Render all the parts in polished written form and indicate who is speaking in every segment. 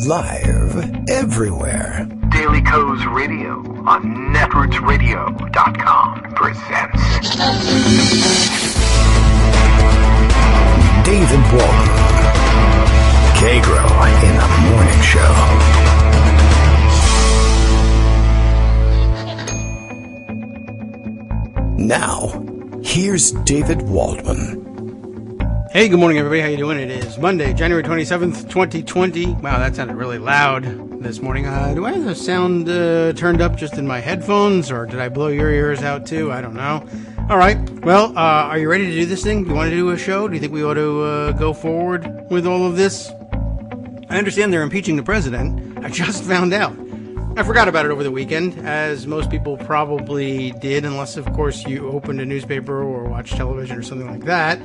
Speaker 1: Live everywhere.
Speaker 2: Daily Co's Radio on netrootsradio.com presents
Speaker 1: David Walton. Kagro in the Morning Show. Now, here's David Waldman.
Speaker 3: Hey, good morning, everybody. How you doing? It is Monday, January 27th, 2020. Wow, that sounded really loud this morning. Do I have the sound turned up just in my headphones, or did I blow your ears out too? I don't know. All right. Well, are you ready to do this thing? Do you want to do a show? Do you think we ought to go forward with all of this? I understand they're impeaching the president. I just found out. I forgot about it over the weekend, as most people probably did, unless, of course, you opened a newspaper or watched television or something like that.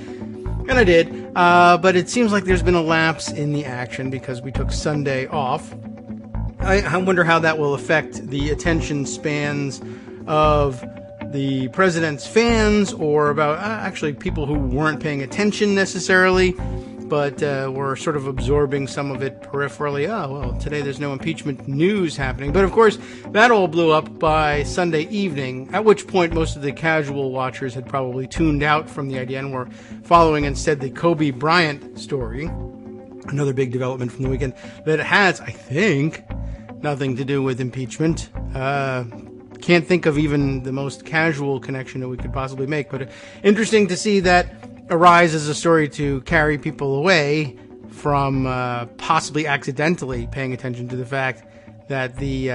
Speaker 3: And I did, but it seems like there's been a lapse in the action because we took Sunday off. I wonder how that will affect the attention spans of the president's fans, or about actually people who weren't paying attention necessarily, but were sort of absorbing some of it peripherally. Oh, well, today there's no impeachment news happening. But, of course, that all blew up by Sunday evening, at which point most of the casual watchers had probably tuned out from the idea and were following instead the Kobe Bryant story, another big development from the weekend that has, I think, nothing to do with impeachment. Can't think of even the most casual connection that we could possibly make, but interesting to see that arise as a story to carry people away from possibly accidentally paying attention to the fact that the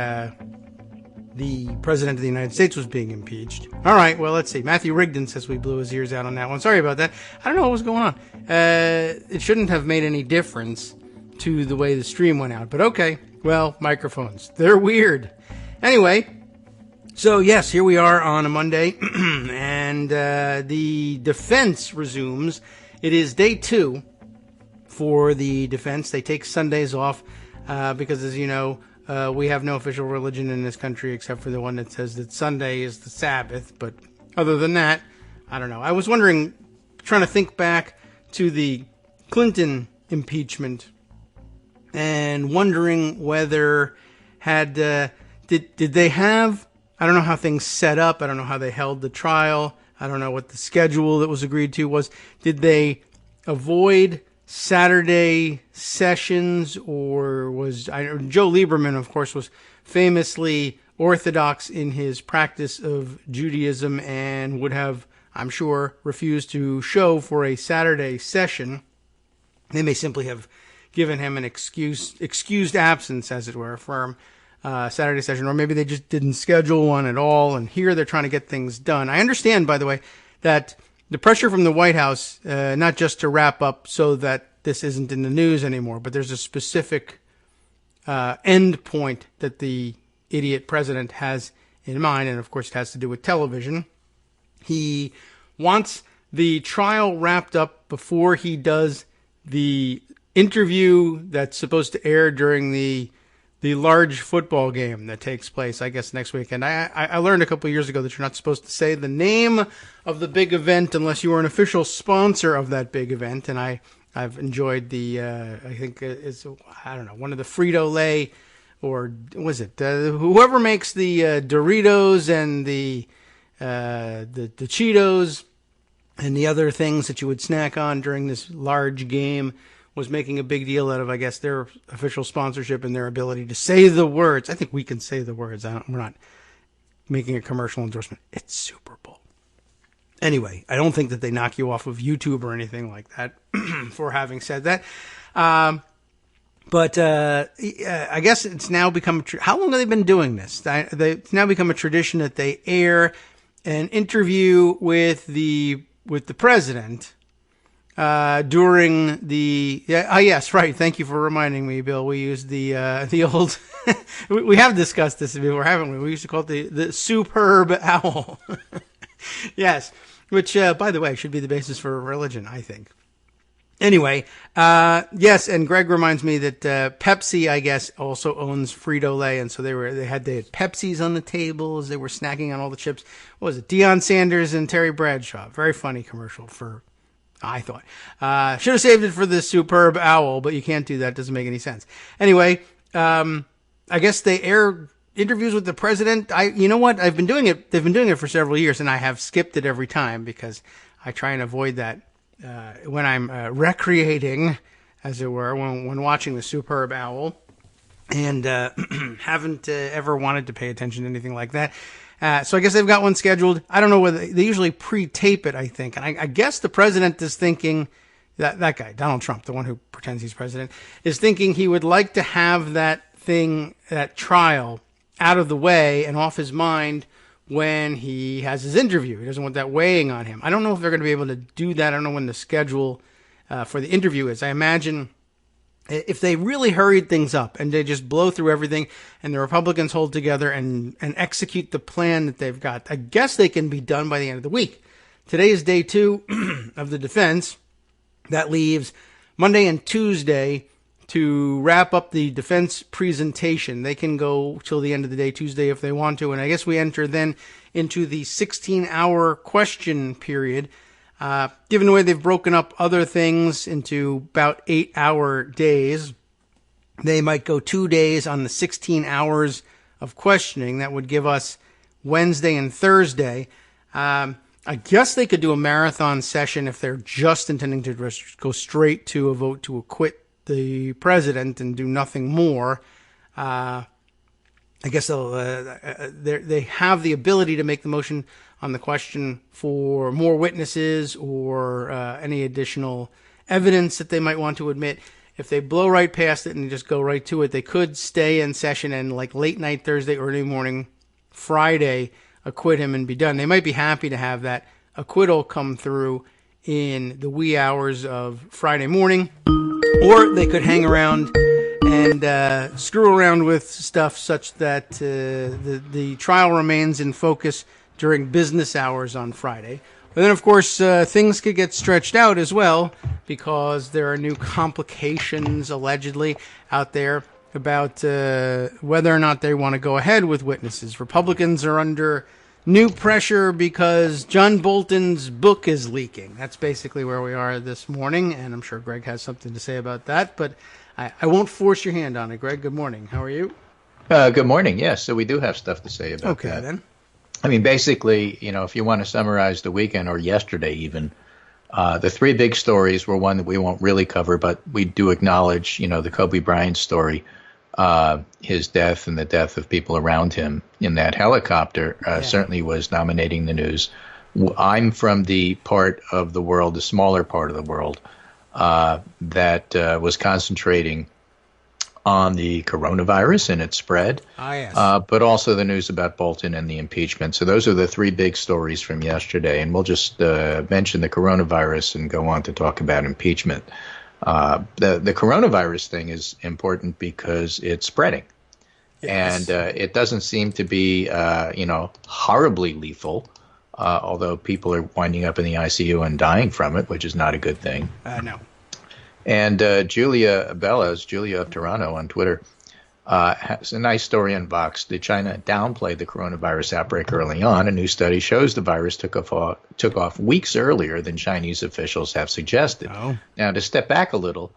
Speaker 3: president of the United States was being impeached. All right, well, let's see. Matthew Rigdon says we blew his ears out on that one. Sorry about that. I don't know what was going on. It shouldn't have made any difference to the way the stream went out, but okay. Well, microphones. They're weird. Anyway, so yes, here we are on a Monday, and the defense resumes. It is day 2 for the defense. They take Sundays off because, as you know, we have no official religion in this country except for the one that says that Sunday is the Sabbath. But other than that, I don't know. I was wondering, trying to think back to the Clinton impeachment and wondering whether did they have, I don't know how things set up. I don't know how they held the trial. I don't know what the schedule that was agreed to was. Did they avoid Saturday sessions, or Joe Lieberman, of course, was famously orthodox in his practice of Judaism and would have, I'm sure, refused to show for a Saturday session. They may simply have given him an excused absence, as it were, from Saturday session, or maybe they just didn't schedule one at all, and here they're trying to get things done. I understand, by the way, that the pressure from the White House, not just to wrap up so that this isn't in the news anymore, but there's a specific end point that the idiot president has in mind, and of course it has to do with television. He wants the trial wrapped up before he does the interview that's supposed to air during the large football game that takes place, I guess, next weekend. I learned a couple of years ago that you're not supposed to say the name of the big event unless you are an official sponsor of that big event. And I've enjoyed the, I think it's, I don't know, one of the Frito-Lay, or was it, whoever makes the Doritos and the Cheetos and the other things that you would snack on during this large game was making a big deal out of, I guess, their official sponsorship and their ability to say the words. I think we can say the words. We're not making a commercial endorsement. It's Super Bowl. Anyway, I don't think that they knock you off of YouTube or anything like that for having said that. But I guess it's now become how long have they been doing this? It's now become a tradition that they air an interview with the president during the yes, right. Thank you for reminding me, Bill. We used the old we have discussed this before, haven't we? We used to call it the superb owl. Yes, which by the way should be the basis for religion, I think. Anyway, yes, and Greg reminds me that Pepsi, I guess, also owns Frito-Lay, and so they had Pepsis on the table as they were snacking on all the chips. What was it? Deion Sanders and Terry Bradshaw. Very funny commercial for I thought. Should have saved it for the superb owl, but you can't do that. Doesn't make any sense. Anyway, I guess they air interviews with the president. You know what? I've been doing it. They've been doing it for several years, and I have skipped it every time because I try and avoid that when I'm recreating, as it were, when watching the superb owl, and haven't ever wanted to pay attention to anything like that. So I guess they've got one scheduled. I don't know whether they usually pre-tape it, I think. And I guess the president is thinking that guy, Donald Trump, the one who pretends he's president, is thinking he would like to have that trial out of the way and off his mind when he has his interview. He doesn't want that weighing on him. I don't know if they're going to be able to do that. I don't know when the schedule for the interview is. I imagine if they really hurried things up and they just blow through everything and the Republicans hold together and execute the plan that they've got, I guess they can be done by the end of the week. Today is day 2 of the defense. That leaves Monday and Tuesday to wrap up the defense presentation. They can go till the end of the day Tuesday if they want to. And I guess we enter then into the 16-hour question period. Given the way they've broken up other things into about 8-hour days, they might go 2 days on the 16 hours of questioning. That would give us Wednesday and Thursday. I guess they could do a marathon session if they're just intending to go straight to a vote to acquit the president and do nothing more. I guess they have the ability to make the motion on the question for more witnesses or any additional evidence that they might want to admit. If they blow right past it and just go right to it, they could stay in session and like late night Thursday, early morning Friday, acquit him and be done. They might be happy to have that acquittal come through in the wee hours of Friday morning, or they could hang around and screw around with stuff such that the trial remains in focus during business hours on Friday. But then, of course, things could get stretched out as well because there are new complications, allegedly, out there about whether or not they want to go ahead with witnesses. Republicans are under new pressure because John Bolton's book is leaking. That's basically where we are this morning, and I'm sure Greg has something to say about that, but I won't force your hand on it. Greg, good morning. How are you?
Speaker 4: Good morning. Yes, so we do have stuff to say about that.
Speaker 3: Okay, then.
Speaker 4: I mean, basically, if you want to summarize the weekend or yesterday even, the 3 big stories were one that we won't really cover, but we do acknowledge, the Kobe Bryant story, his death and the death of people around him in that helicopter certainly was dominating the news. I'm from the part of the world, the smaller part of the world, that was concentrating on the coronavirus and its spread, but also the news about Bolton and the impeachment. So those are the 3 big stories from yesterday, and we'll just mention the coronavirus and go on to talk about impeachment. The coronavirus thing is important because it's spreading, and it doesn't seem to be, horribly lethal, although people are winding up in the ICU and dying from it, which is not a good thing.
Speaker 3: No.
Speaker 4: And Julia of Toronto on Twitter has a nice story on Vox. Did China downplay the coronavirus outbreak early on? A new study shows the virus took off weeks earlier than Chinese officials have suggested.
Speaker 3: Oh.
Speaker 4: Now, to step back a little,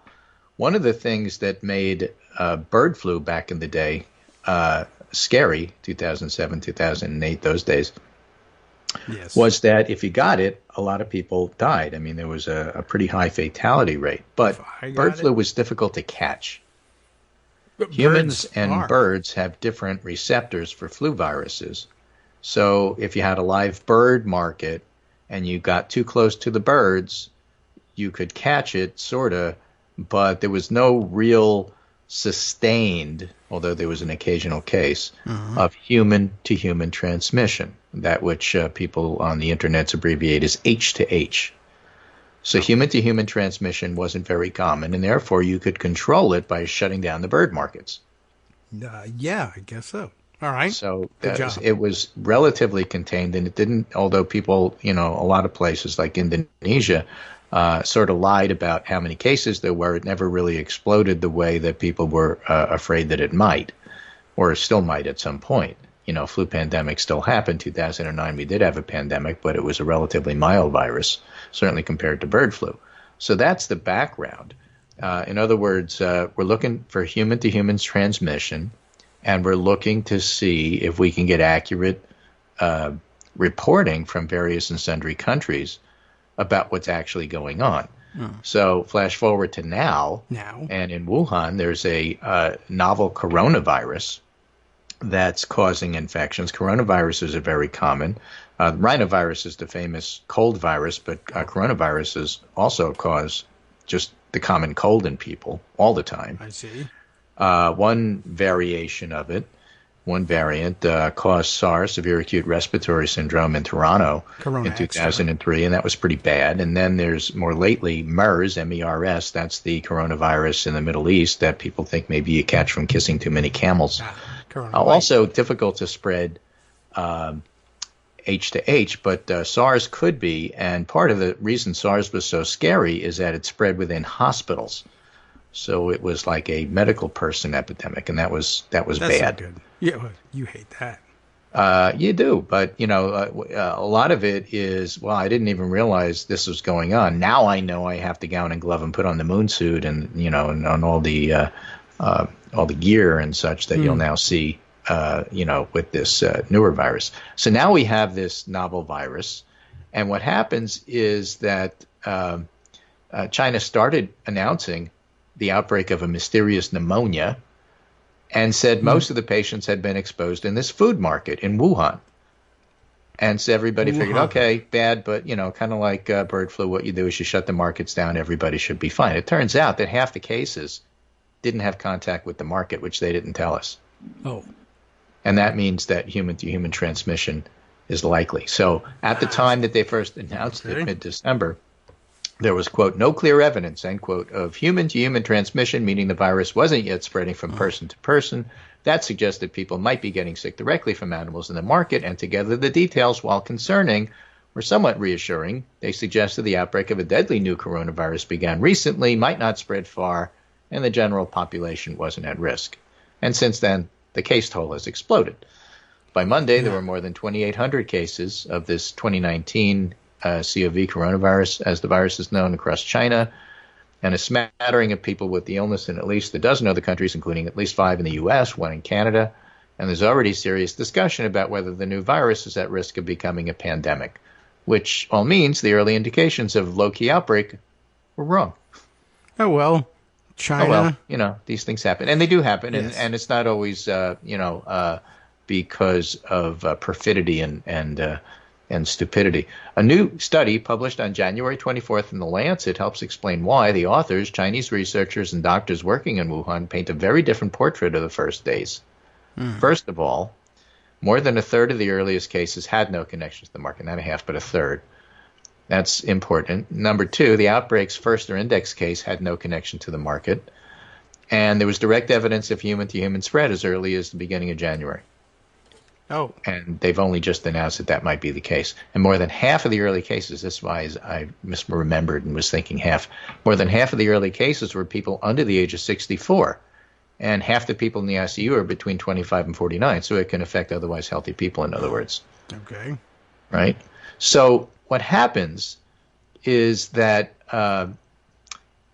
Speaker 4: one of the things that made bird flu back in the day scary, 2007, 2008, those days, was that if you got it, a lot of people died. I mean, there was a pretty high fatality rate. But bird flu was difficult to catch. Humans and birds have different receptors for flu viruses. So if you had a live bird market and you got too close to the birds, you could catch it, sort of, but there was no real sustained, although there was an occasional case, of human-to-human transmission, that which people on the internet abbreviate as H to H. So human-to-human transmission wasn't very common, and therefore you could control it by shutting down the bird markets.
Speaker 3: Yeah, I guess so. All right.
Speaker 4: So it was relatively contained, and it didn't, although people, a lot of places like Indonesia sort of lied about how many cases there were. It never really exploded the way that people were afraid that it might, or still might at some point. flu pandemic still happened. 2009, we did have a pandemic, but it was a relatively mild virus, certainly compared to bird flu. So that's the background. In other words, we're looking for human-to-human transmission, and we're looking to see if we can get accurate reporting from various and sundry countries about what's actually going on. So flash forward to now, and in Wuhan, there's a novel coronavirus that's causing infections. Coronaviruses are very common. Rhinovirus is the famous cold virus, but coronaviruses also cause just the common cold in people all the time.
Speaker 3: I see.
Speaker 4: One variation of it, one variant, caused SARS, severe acute respiratory syndrome, in Toronto in 2003, and that was pretty bad. And then there's more lately MERS, MERS, that's the coronavirus in the Middle East that people think maybe you catch from kissing too many camels. Also difficult to spread H to H, but SARS could be, and part of the reason SARS was so scary is that it spread within hospitals. So it was like a medical person epidemic, and that was
Speaker 3: That's
Speaker 4: bad.
Speaker 3: not good. Yeah, well, you hate that.
Speaker 4: You do, but a lot of it is, well, I didn't even realize this was going on. Now I know I have to gown and glove and put on the moon suit and and on all the gear and such that you'll now see with this newer virus. So now we have this novel virus, and what happens is that China started announcing the outbreak of a mysterious pneumonia and said most of the patients had been exposed in this food market in Wuhan. And so everybody figured, okay, bad, but, kind of like bird flu, what you do is you shut the markets down, everybody should be fine. It turns out that half the cases didn't have contact with the market, which they didn't tell us.
Speaker 3: Oh.
Speaker 4: And that means that human-to-human transmission is likely. So at the time that they first announced it, mid-December, there was, quote, no clear evidence, end quote, of human-to-human transmission, meaning the virus wasn't yet spreading from person to person. That suggested people might be getting sick directly from animals in the market, and together the details, while concerning, were somewhat reassuring. They suggested the outbreak of a deadly new coronavirus began recently, might not spread far, and the general population wasn't at risk. And since then, the case toll has exploded. By Monday, there were more than 2,800 cases of this 2019 CoV coronavirus, as the virus is known, across China, and a smattering of people with the illness in at least a dozen other countries, including at least 5 in the U.S., 1 in Canada. And there's already serious discussion about whether the new virus is at risk of becoming a pandemic, which all means the early indications of low-key outbreak were wrong.
Speaker 3: Oh, well, China.
Speaker 4: Oh, well, these things happen. And they do happen,
Speaker 3: Yes.
Speaker 4: and it's not always, because of perfidy and stupidity. A new study published on January 24th in The Lancet helps explain why the authors, Chinese researchers, and doctors working in Wuhan paint a very different portrait of the first days. First of all, more than a third of the earliest cases had no connection to the market, not a half, but a third. That's important. Number two, the outbreak's first or index case had no connection to the market, and there was direct evidence of human-to-human spread as early as the beginning of January.
Speaker 3: Oh.
Speaker 4: And they've only just announced that might be the case. And more than half of the early cases, this is why I misremembered and was thinking half, more than half of the early cases were people under the age of 64. And half the people in the ICU are between 25 and 49. So it can affect otherwise healthy people, in other words.
Speaker 3: Okay.
Speaker 4: Right? So what happens is that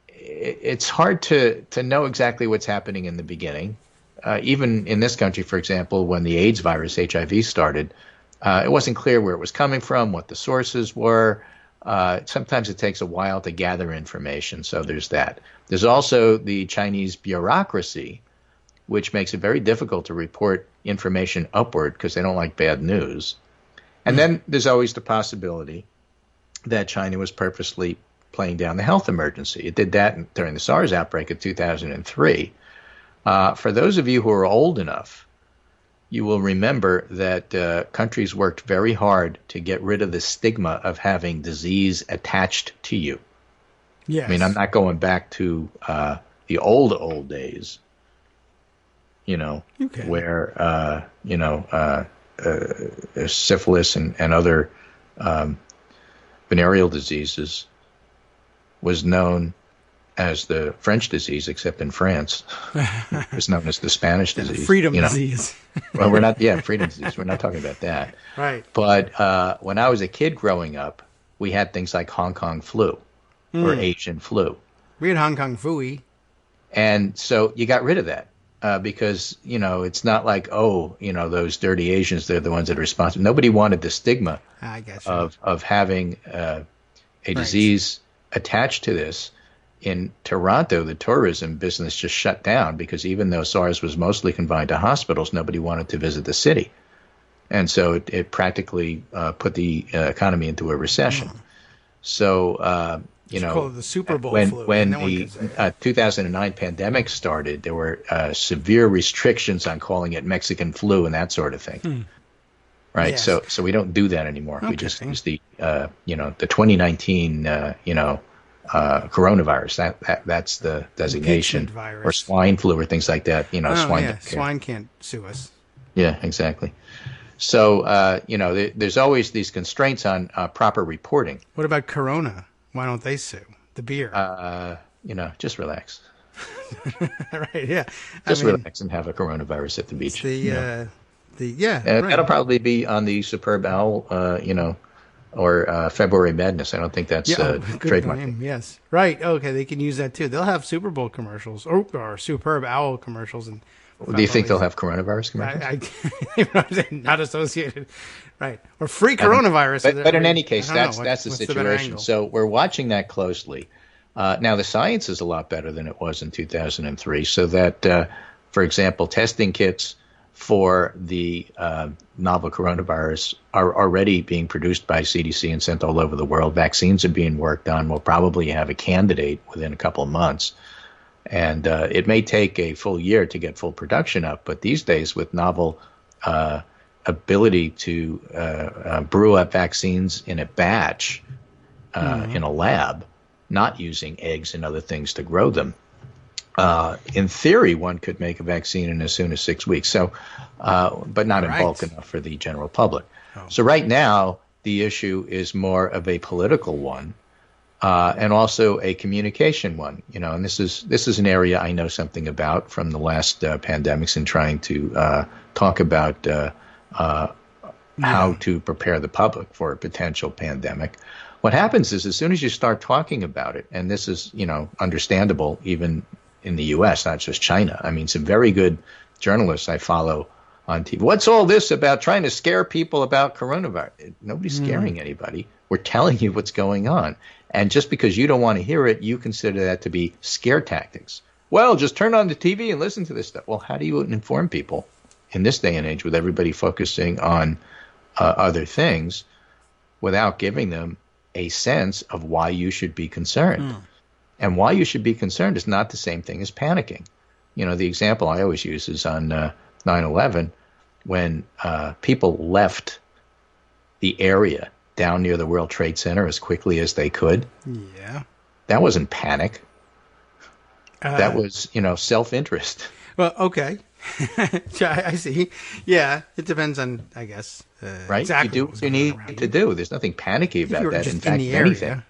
Speaker 4: it's hard to know exactly what's happening in the beginning. Even in this country, for example, when the AIDS virus, HIV, started, it wasn't clear where it was coming from, what the sources were. Sometimes it takes a while to gather information, so there's that. There's also the Chinese bureaucracy, which makes it very difficult to report information upward because they don't like bad news. And then there's always the possibility that China was purposely playing down the health emergency. It did that during the SARS outbreak of 2003. For those of you who are old enough, you will remember that countries worked very hard to get rid of the stigma of having disease attached to you.
Speaker 3: Yes.
Speaker 4: I mean, I'm not going back to the old days, where, syphilis and other venereal diseases was known as the French disease, except in France, it's known as the Spanish disease.
Speaker 3: Freedom disease.
Speaker 4: Well, freedom disease. We're not talking about that.
Speaker 3: Right.
Speaker 4: But when I was a kid growing up, we had things like Hong Kong flu or Asian flu.
Speaker 3: We had Hong Kong Fooey.
Speaker 4: And so you got rid of that because, it's not like, those dirty Asians, they're the ones that are responsible. Nobody wanted the stigma
Speaker 3: I guess so.
Speaker 4: of having a disease attached to this. In Toronto, the tourism business just shut down because even though SARS was mostly confined to hospitals, nobody wanted to visit the city. And so it practically put the economy into a recession. So,
Speaker 3: It's called the Super Bowl
Speaker 4: when
Speaker 3: flu.
Speaker 4: the 2009 pandemic started, there were severe restrictions on calling it Mexican flu and that sort of thing. Right.
Speaker 3: Yes.
Speaker 4: So we don't do that anymore. We just
Speaker 3: Okay.
Speaker 4: use the 2019 coronavirus. That's the designation,
Speaker 3: Impeachment virus.
Speaker 4: or swine flu or things like that.
Speaker 3: Oh,
Speaker 4: Swine.
Speaker 3: yeah.
Speaker 4: don't care.
Speaker 3: Swine can't sue us.
Speaker 4: Yeah, exactly. So there's always these constraints on proper reporting.
Speaker 3: What about Corona? Why don't they sue? The beer.
Speaker 4: Just relax.
Speaker 3: Right, yeah.
Speaker 4: Just relax and have a coronavirus at the beach.
Speaker 3: Right.
Speaker 4: That'll probably be on the Superb Owl, or February Madness. I don't think that's
Speaker 3: good
Speaker 4: trademark.
Speaker 3: name, yes. Right, okay, they can use that too. They'll have Super Bowl commercials or Superb Owl commercials. And
Speaker 4: Do you think they'll have coronavirus commercials?
Speaker 3: I not associated. Right. Or free coronavirus.
Speaker 4: But in any case,
Speaker 3: I don't know.
Speaker 4: that's the
Speaker 3: What's better
Speaker 4: situation.
Speaker 3: angle?
Speaker 4: So we're watching that closely. Now, the science is a lot better than it was in 2003, so that, for example, testing kits for the novel coronavirus are already being produced by CDC and sent all over the world. Vaccines are being worked on. We'll probably have a candidate within a couple of months. And it may take a full year to get full production up, but these days with novel ability to brew up vaccines in a batch in a lab, not using eggs and other things to grow them, in theory, one could make a vaccine in as soon as 6 weeks. So, but not in bulk enough for the general public. So right now, the issue is more of a political one. And also a communication one, and this is an area I know something about from the last pandemics and trying to talk about how to prepare the public for a potential pandemic. What happens is as soon as you start talking about it, and this is, understandable even in the U.S., not just China. I mean, some very good journalists I follow on TV. What's all this about trying to scare people about coronavirus? Nobody's scaring anybody. We're telling you what's going on. And just because you don't want to hear it, you consider that to be scare tactics. Well, just turn on the TV and listen to this stuff. Well, how do you inform people in this day and age with everybody focusing on other things without giving them a sense of why you should be concerned? And why you should be concerned is not the same thing as panicking. The example I always use is on 9/11 when people left the area down near the World Trade Center as quickly as they could.
Speaker 3: Yeah.
Speaker 4: That wasn't panic. That was, self-interest.
Speaker 3: Well, okay. I see. Yeah, it depends on, I guess.
Speaker 4: Right?
Speaker 3: Exactly
Speaker 4: you do what you need to do. There's nothing panicky about
Speaker 3: you're
Speaker 4: that.
Speaker 3: just
Speaker 4: In fact,
Speaker 3: in the
Speaker 4: anything.
Speaker 3: area.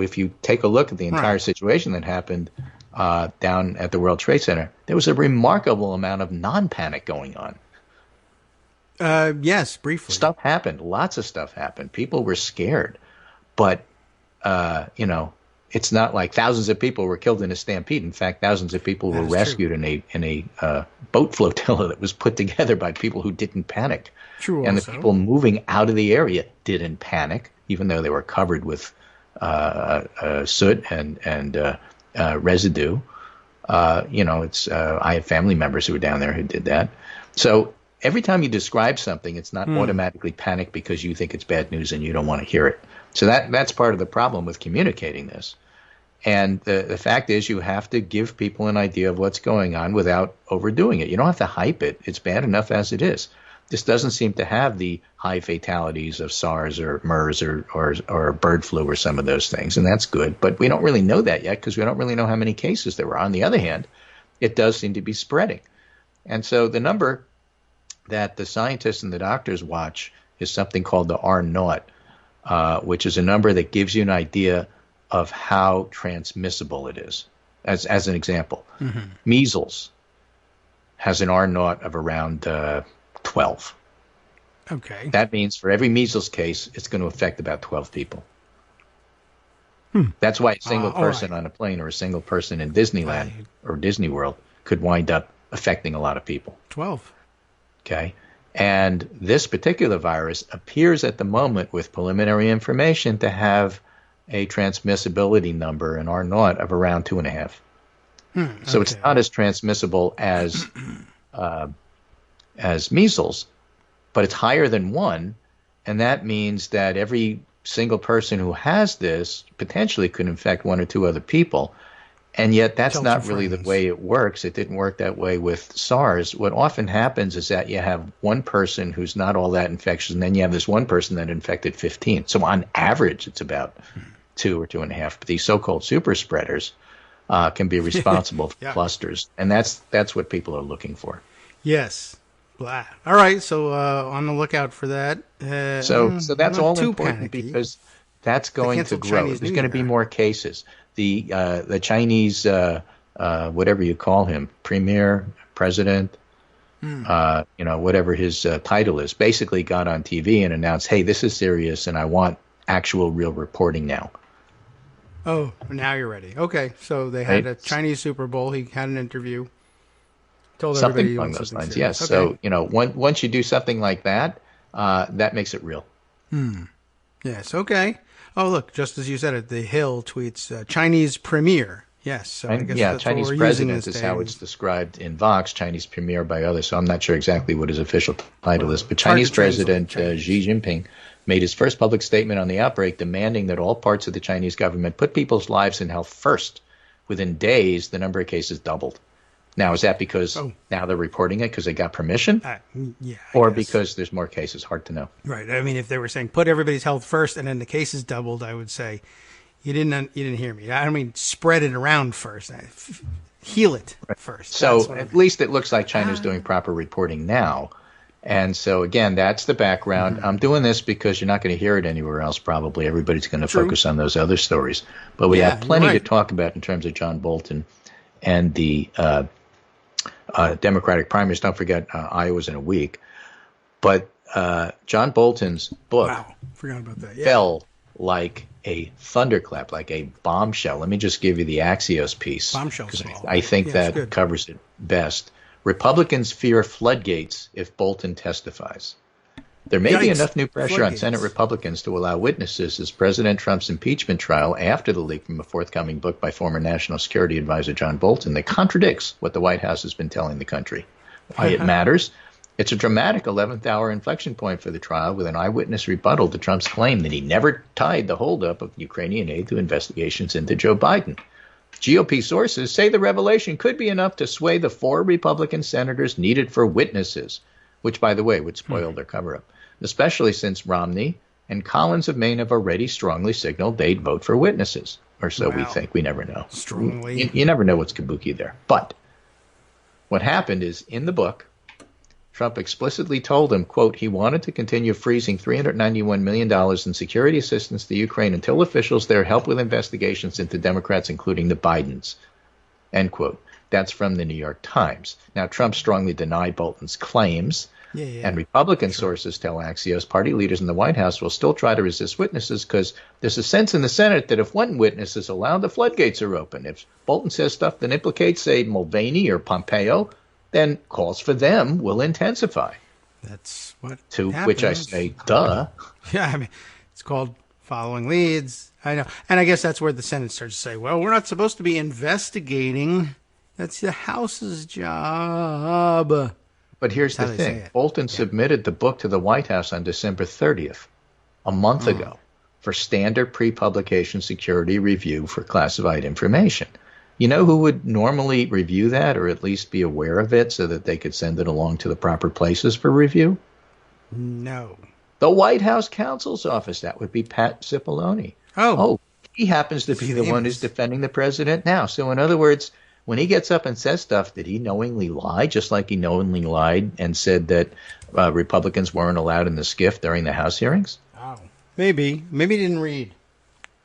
Speaker 4: If you take a look at the entire
Speaker 3: Right.
Speaker 4: situation that happened down at the World Trade Center, there was a remarkable amount of non-panic going on.
Speaker 3: Yes, briefly.
Speaker 4: Stuff happened. Lots of stuff happened. People were scared. But, it's not like thousands of people were killed in a stampede. In fact, thousands of people were rescued in a boat flotilla that was put together by people who didn't panic.
Speaker 3: True.
Speaker 4: And
Speaker 3: also.
Speaker 4: the people moving out of the area didn't panic, even though they were covered with soot and residue. I have family members who were down there who did that. So every time you describe something, it's not automatically panic because you think it's bad news and you don't want to hear it. So that's part of the problem with communicating this. And the fact is you have to give people an idea of what's going on without overdoing it. You don't have to hype it. It's bad enough as it is. This doesn't seem to have the high fatalities of SARS or MERS or bird flu or some of those things, and that's good. But we don't really know that yet because we don't really know how many cases there were. On the other hand, it does seem to be spreading. And so the number that the scientists and the doctors watch is something called the R0, which is a number that gives you an idea of how transmissible it is. as an example.
Speaker 3: Mm-hmm.
Speaker 4: Measles has an R naught of around 12.
Speaker 3: Okay.
Speaker 4: That means for every measles case, it's going to affect about 12 people. That's why a single person on a plane or a single person in Disneyland or Disney World could wind up affecting a lot of people.
Speaker 3: 12.
Speaker 4: Okay. And this particular virus appears at the moment with preliminary information to have a transmissibility number, an R naught, of around 2.5. So it's not as transmissible as measles, but it's higher than 1, and that means that every single person who has this potentially could infect 1 or 2 other people. And yet that's not really the way it works. It didn't work that way with SARS. What often happens is that you have one person who's not all that infectious, and then you have this one person that infected 15. So on average, it's about 2 or 2.5. But these so-called super spreaders can be responsible for clusters. And that's what people are looking for.
Speaker 3: Yes. Blah. All right, so on the lookout for that.
Speaker 4: So that's all important because that's going to grow. There's going to be more cases. The Chinese, whatever you call him, premier, president, whatever his title is, basically got on TV and announced, hey, this is serious and I want actual real reporting now.
Speaker 3: Oh, now you're ready. Okay, so they had a Chinese Super Bowl. He had an interview. Told
Speaker 4: something along those lines, yes. Okay. So, once you do something like that, that makes it real.
Speaker 3: Yes, okay. Oh, look, just as you said it, The Hill tweets, Chinese premier. Yes. So I guess that's
Speaker 4: Chinese president is how it's described in Vox, Chinese premier by others. So I'm not sure exactly what his official title is. But Chinese President Xi Jinping made his first public statement on the outbreak, demanding that all parts of the Chinese government put people's lives and health first. Within days, the number of cases doubled. Now, is that because now they're reporting it because they got permission? Or because there's more cases? Hard to know.
Speaker 3: Right. I mean, if they were saying put everybody's health first and then the cases doubled, I would say you didn't hear me. I mean, spread it around first. Heal it first.
Speaker 4: So at least it looks like China's doing proper reporting now. And so, again, that's the background. I'm doing this because you're not going to hear it anywhere else probably. Everybody's going to focus on those other stories. But we have plenty to talk about in terms of John Bolton and the Democratic primaries. Don't forget, Iowa's in a week. But John Bolton's book
Speaker 3: forgot about that.
Speaker 4: fell like a thunderclap, like a bombshell. Let me just give you the Axios piece.
Speaker 3: Bombshell.
Speaker 4: I think that covers it best. Republicans fear floodgates if Bolton testifies. There may be enough new pressure on Senate Republicans to allow witnesses as President Trump's impeachment trial after the leak from a forthcoming book by former National Security Advisor John Bolton that contradicts what the White House has been telling the country. Why it matters? It's a dramatic 11th hour inflection point for the trial with an eyewitness rebuttal to Trump's claim that he never tied the holdup of Ukrainian aid to investigations into Joe Biden. GOP sources say the revelation could be enough to sway the 4 Republican senators needed for witnesses, which, by the way, would spoil their cover-up, especially since Romney and Collins of Maine have already strongly signaled they'd vote for witnesses. Or so we think. We never know.
Speaker 3: Strongly.
Speaker 4: You never know what's kabuki there. But what happened is, in the book, Trump explicitly told him, quote, he wanted to continue freezing $391 million in security assistance to Ukraine until officials there help with investigations into Democrats, including the Bidens, end quote. That's from the New York Times. Now, Trump strongly denied Bolton's claims, and Republican sources tell Axios party leaders in the White House will still try to resist witnesses because there's a sense in the Senate that if one witness is allowed, the floodgates are open. If Bolton says stuff that implicates, say, Mulvaney or Pompeo, then calls for them will intensify.
Speaker 3: That's what
Speaker 4: to
Speaker 3: happens.
Speaker 4: Which I say, duh.
Speaker 3: Yeah, I mean, it's called following leads. I know. And I guess that's where the Senate starts to say, well, we're not supposed to be investigating. That's the House's job.
Speaker 4: But here's the thing. Bolton submitted the book to the White House on December 30th, a month ago, for standard pre-publication security review for classified information. You know who would normally review that or at least be aware of it so that they could send it along to the proper places for review?
Speaker 3: No.
Speaker 4: The White House counsel's office. That would be Pat Cipollone. Oh, he happens to be the one who's defending the president now. So in other words, when he gets up and says stuff, did he knowingly lie, just like he knowingly lied and said that Republicans weren't allowed in the SCIF during the House hearings?
Speaker 3: Wow. Maybe. Maybe he didn't read.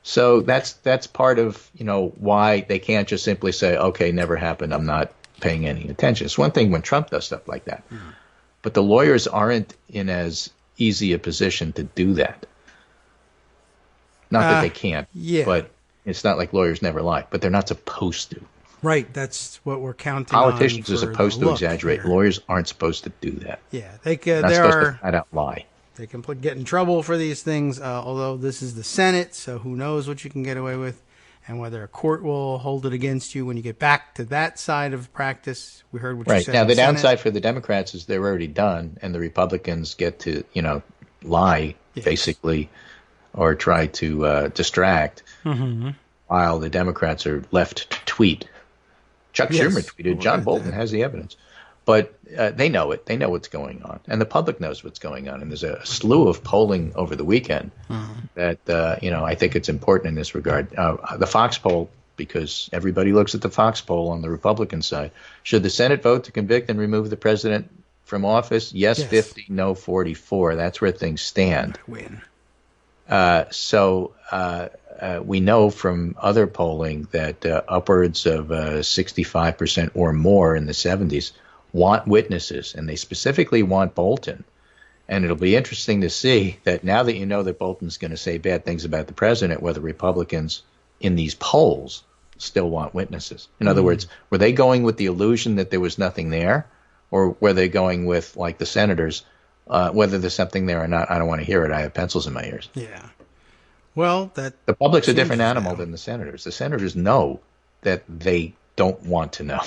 Speaker 4: So that's part of, why they can't just simply say, okay, never happened, I'm not paying any attention. It's one thing when Trump does stuff like that. But the lawyers aren't in as easy a position to do that. Not that they can't, but it's not like lawyers never lie, but they're not supposed to.
Speaker 3: Right, that's what we're counting
Speaker 4: Politicians
Speaker 3: on.
Speaker 4: are supposed to exaggerate.
Speaker 3: Here.
Speaker 4: Lawyers aren't supposed to do that.
Speaker 3: Yeah,
Speaker 4: they're not supposed to flat out lie.
Speaker 3: They can get in trouble for these things, although this is the Senate, so who knows what you can get away with and whether a court will hold it against you when you get back to that side of practice. We heard what you said.
Speaker 4: Right. Now, the
Speaker 3: Senate.
Speaker 4: downside for the Democrats is they're already done, and the Republicans get to, lie, basically, or try to distract, while the Democrats are left to tweet. Chuck Schumer tweeted, John Bolton has the evidence. But they know it. They know what's going on. And the public knows what's going on. And there's a slew of polling over the weekend that, I think it's important in this regard. The Fox poll, because everybody looks at the Fox poll on the Republican side. Should the Senate vote to convict and remove the president from office? Yes. 50, no 44. That's where things stand.
Speaker 3: Win.
Speaker 4: We know from other polling that upwards of 65% or more in the 70s want witnesses, and they specifically want Bolton. And it'll be interesting to see that now that you know that Bolton's going to say bad things about the president, whether Republicans in these polls still want witnesses. In other words, were they going with the illusion that there was nothing there, or were they going with, like the senators, whether there's something there or not, I don't want to hear it. I have pencils in my ears.
Speaker 3: Yeah. Well, the
Speaker 4: public's a different animal than the senators. The senators know that they don't want to know.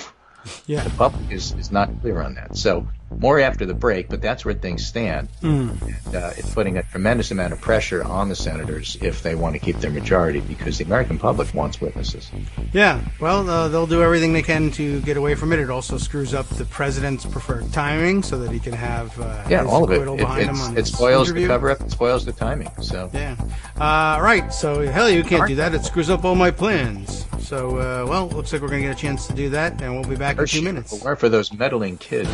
Speaker 3: Yeah.
Speaker 4: The public is not clear on that. So more after the break, but that's where things stand. And, it's putting a tremendous amount of pressure on the senators if they want to keep their majority, because the American public wants witnesses.
Speaker 3: Yeah. Well, they'll do everything they can to get away from it. It also screws up the president's preferred timing so that he can have
Speaker 4: all of it.
Speaker 3: behind him on
Speaker 4: it spoils
Speaker 3: interview.
Speaker 4: the cover-up. It spoils the timing. So
Speaker 3: yeah. Right. So, hell, you can't do that. It screws up all my plans. So, looks like we're going to get a chance to do that, and we'll be back in 2 minutes.
Speaker 4: Beware for those meddling kids.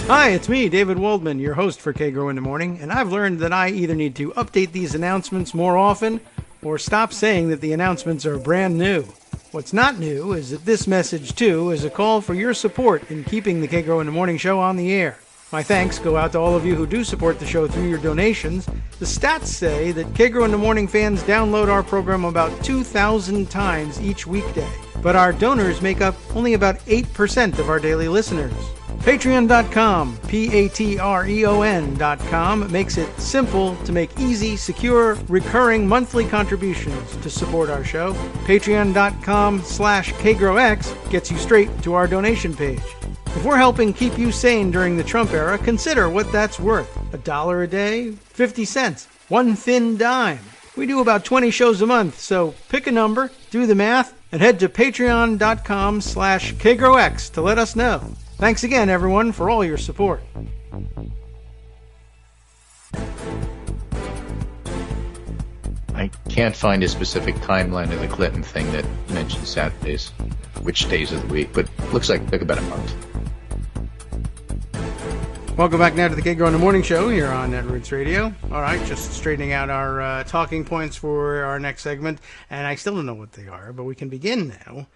Speaker 3: Hi, it's me, David Waldman, your host for Kagro in the Morning, and I've learned that I either need to update these announcements more often or stop saying that the announcements are brand new. What's not new is that this message, too, is a call for your support in keeping the Kagro in the Morning show on the air. My thanks go out to all of you who do support the show through your donations. The stats say that Kagro in the Morning fans download our program about 2,000 times each weekday, but our donors make up only about 8% of our daily listeners. Patreon.com, Patreon.com, makes it simple to make easy, secure, recurring monthly contributions to support our show. Patreon.com/KagroX gets you straight to our donation page. If we're helping keep you sane during the Trump era, consider what that's worth. $1 a day? 50 cents? One thin dime? We do about 20 shows a month, so pick a number, do the math, and head to patreon.com/KagroX to let us know. Thanks again, everyone, for all your support.
Speaker 4: I can't find a specific timeline of the Clinton thing that mentions Saturdays, which days of the week, but looks like it took about a month.
Speaker 3: Welcome back now to the Kagro in the Morning Show here on Netroots Radio. All right, just straightening out our talking points for our next segment, and I still don't know what they are, but we can begin now.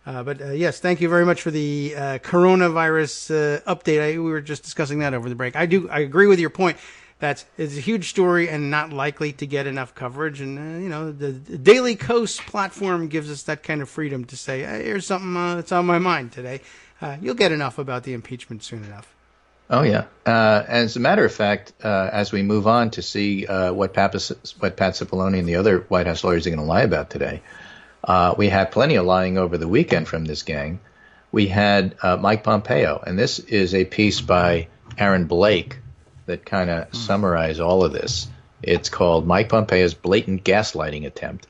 Speaker 3: Yes, thank you very much for the coronavirus update. We were just discussing that over the break. I agree with your point that it's a huge story and not likely to get enough coverage. And, the Daily Kos platform gives us that kind of freedom to say, hey, here's something that's on my mind today. You'll get enough about the impeachment soon enough.
Speaker 4: Oh, yeah. As a matter of fact, as we move on to see what Pat Cipollone and the other White House lawyers are going to lie about today, we had plenty of lying over the weekend from this gang. We had Mike Pompeo, and this is a piece by Aaron Blake that kind of summarized all of this. It's called Mike Pompeo's Blatant Gaslighting Attempt.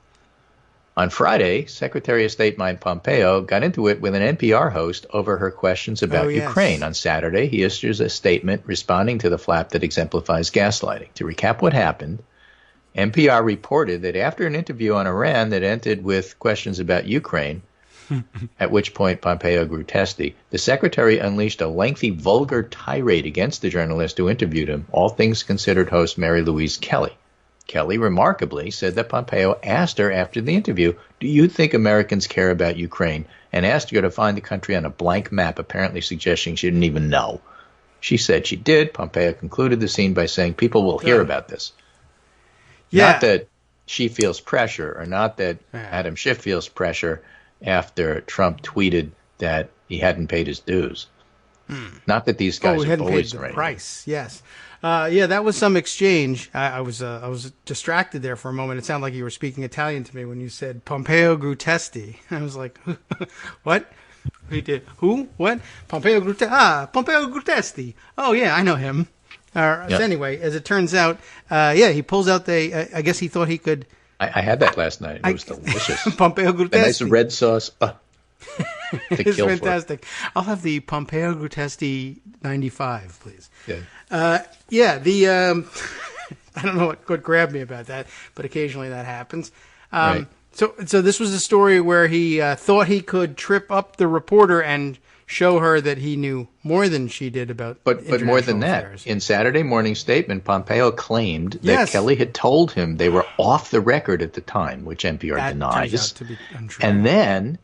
Speaker 4: On Friday, Secretary of State Mike Pompeo got into it with an NPR host over her questions about Ukraine. On Saturday, he issues a statement responding to the flap that exemplifies gaslighting. To recap what happened, NPR reported that after an interview on Iran that ended with questions about Ukraine, at which point Pompeo grew testy, the secretary unleashed a lengthy, vulgar tirade against the journalist who interviewed him, all things considered host Mary Louise Kelly. Kelly remarkably said that Pompeo asked her after the interview, "Do you think Americans care about Ukraine?" and asked her to find the country on a blank map, apparently suggesting she didn't even know. She said she did. Pompeo concluded the scene by saying, "People will hear about this."
Speaker 3: Yeah.
Speaker 4: Not that she feels pressure, or not that Adam Schiff feels pressure after Trump tweeted that he hadn't paid his dues. Not that these guys are
Speaker 3: hadn't paid
Speaker 4: bullies
Speaker 3: the
Speaker 4: or anything.
Speaker 3: price. Yes. Yeah, that was some exchange. I was distracted there for a moment. It sounded like you were speaking Italian to me when you said Pompeo grew testy. I was like, what? He did who? What? Pompeo grew Pompeo grew testy. Oh yeah, I know him. So anyway, as it turns out, he pulls out I guess he thought he could.
Speaker 4: I had that last night. It was delicious.
Speaker 3: Pompeo grew testy.
Speaker 4: Nice red sauce.
Speaker 3: It's fantastic. I'll have the Pompeo Grutesti 95, please.
Speaker 4: Yeah.
Speaker 3: I don't know what grabbed me about that, but occasionally that happens.
Speaker 4: Right.
Speaker 3: So this was a story where he thought he could trip up the reporter and show her that he knew more than she did about
Speaker 4: But more than
Speaker 3: affairs.
Speaker 4: that, in Saturday morning statement, Pompeo claimed that Kelly had told him they were off the record at the time, which NPR
Speaker 3: that
Speaker 4: denies.
Speaker 3: turns out to be untrue.
Speaker 4: And then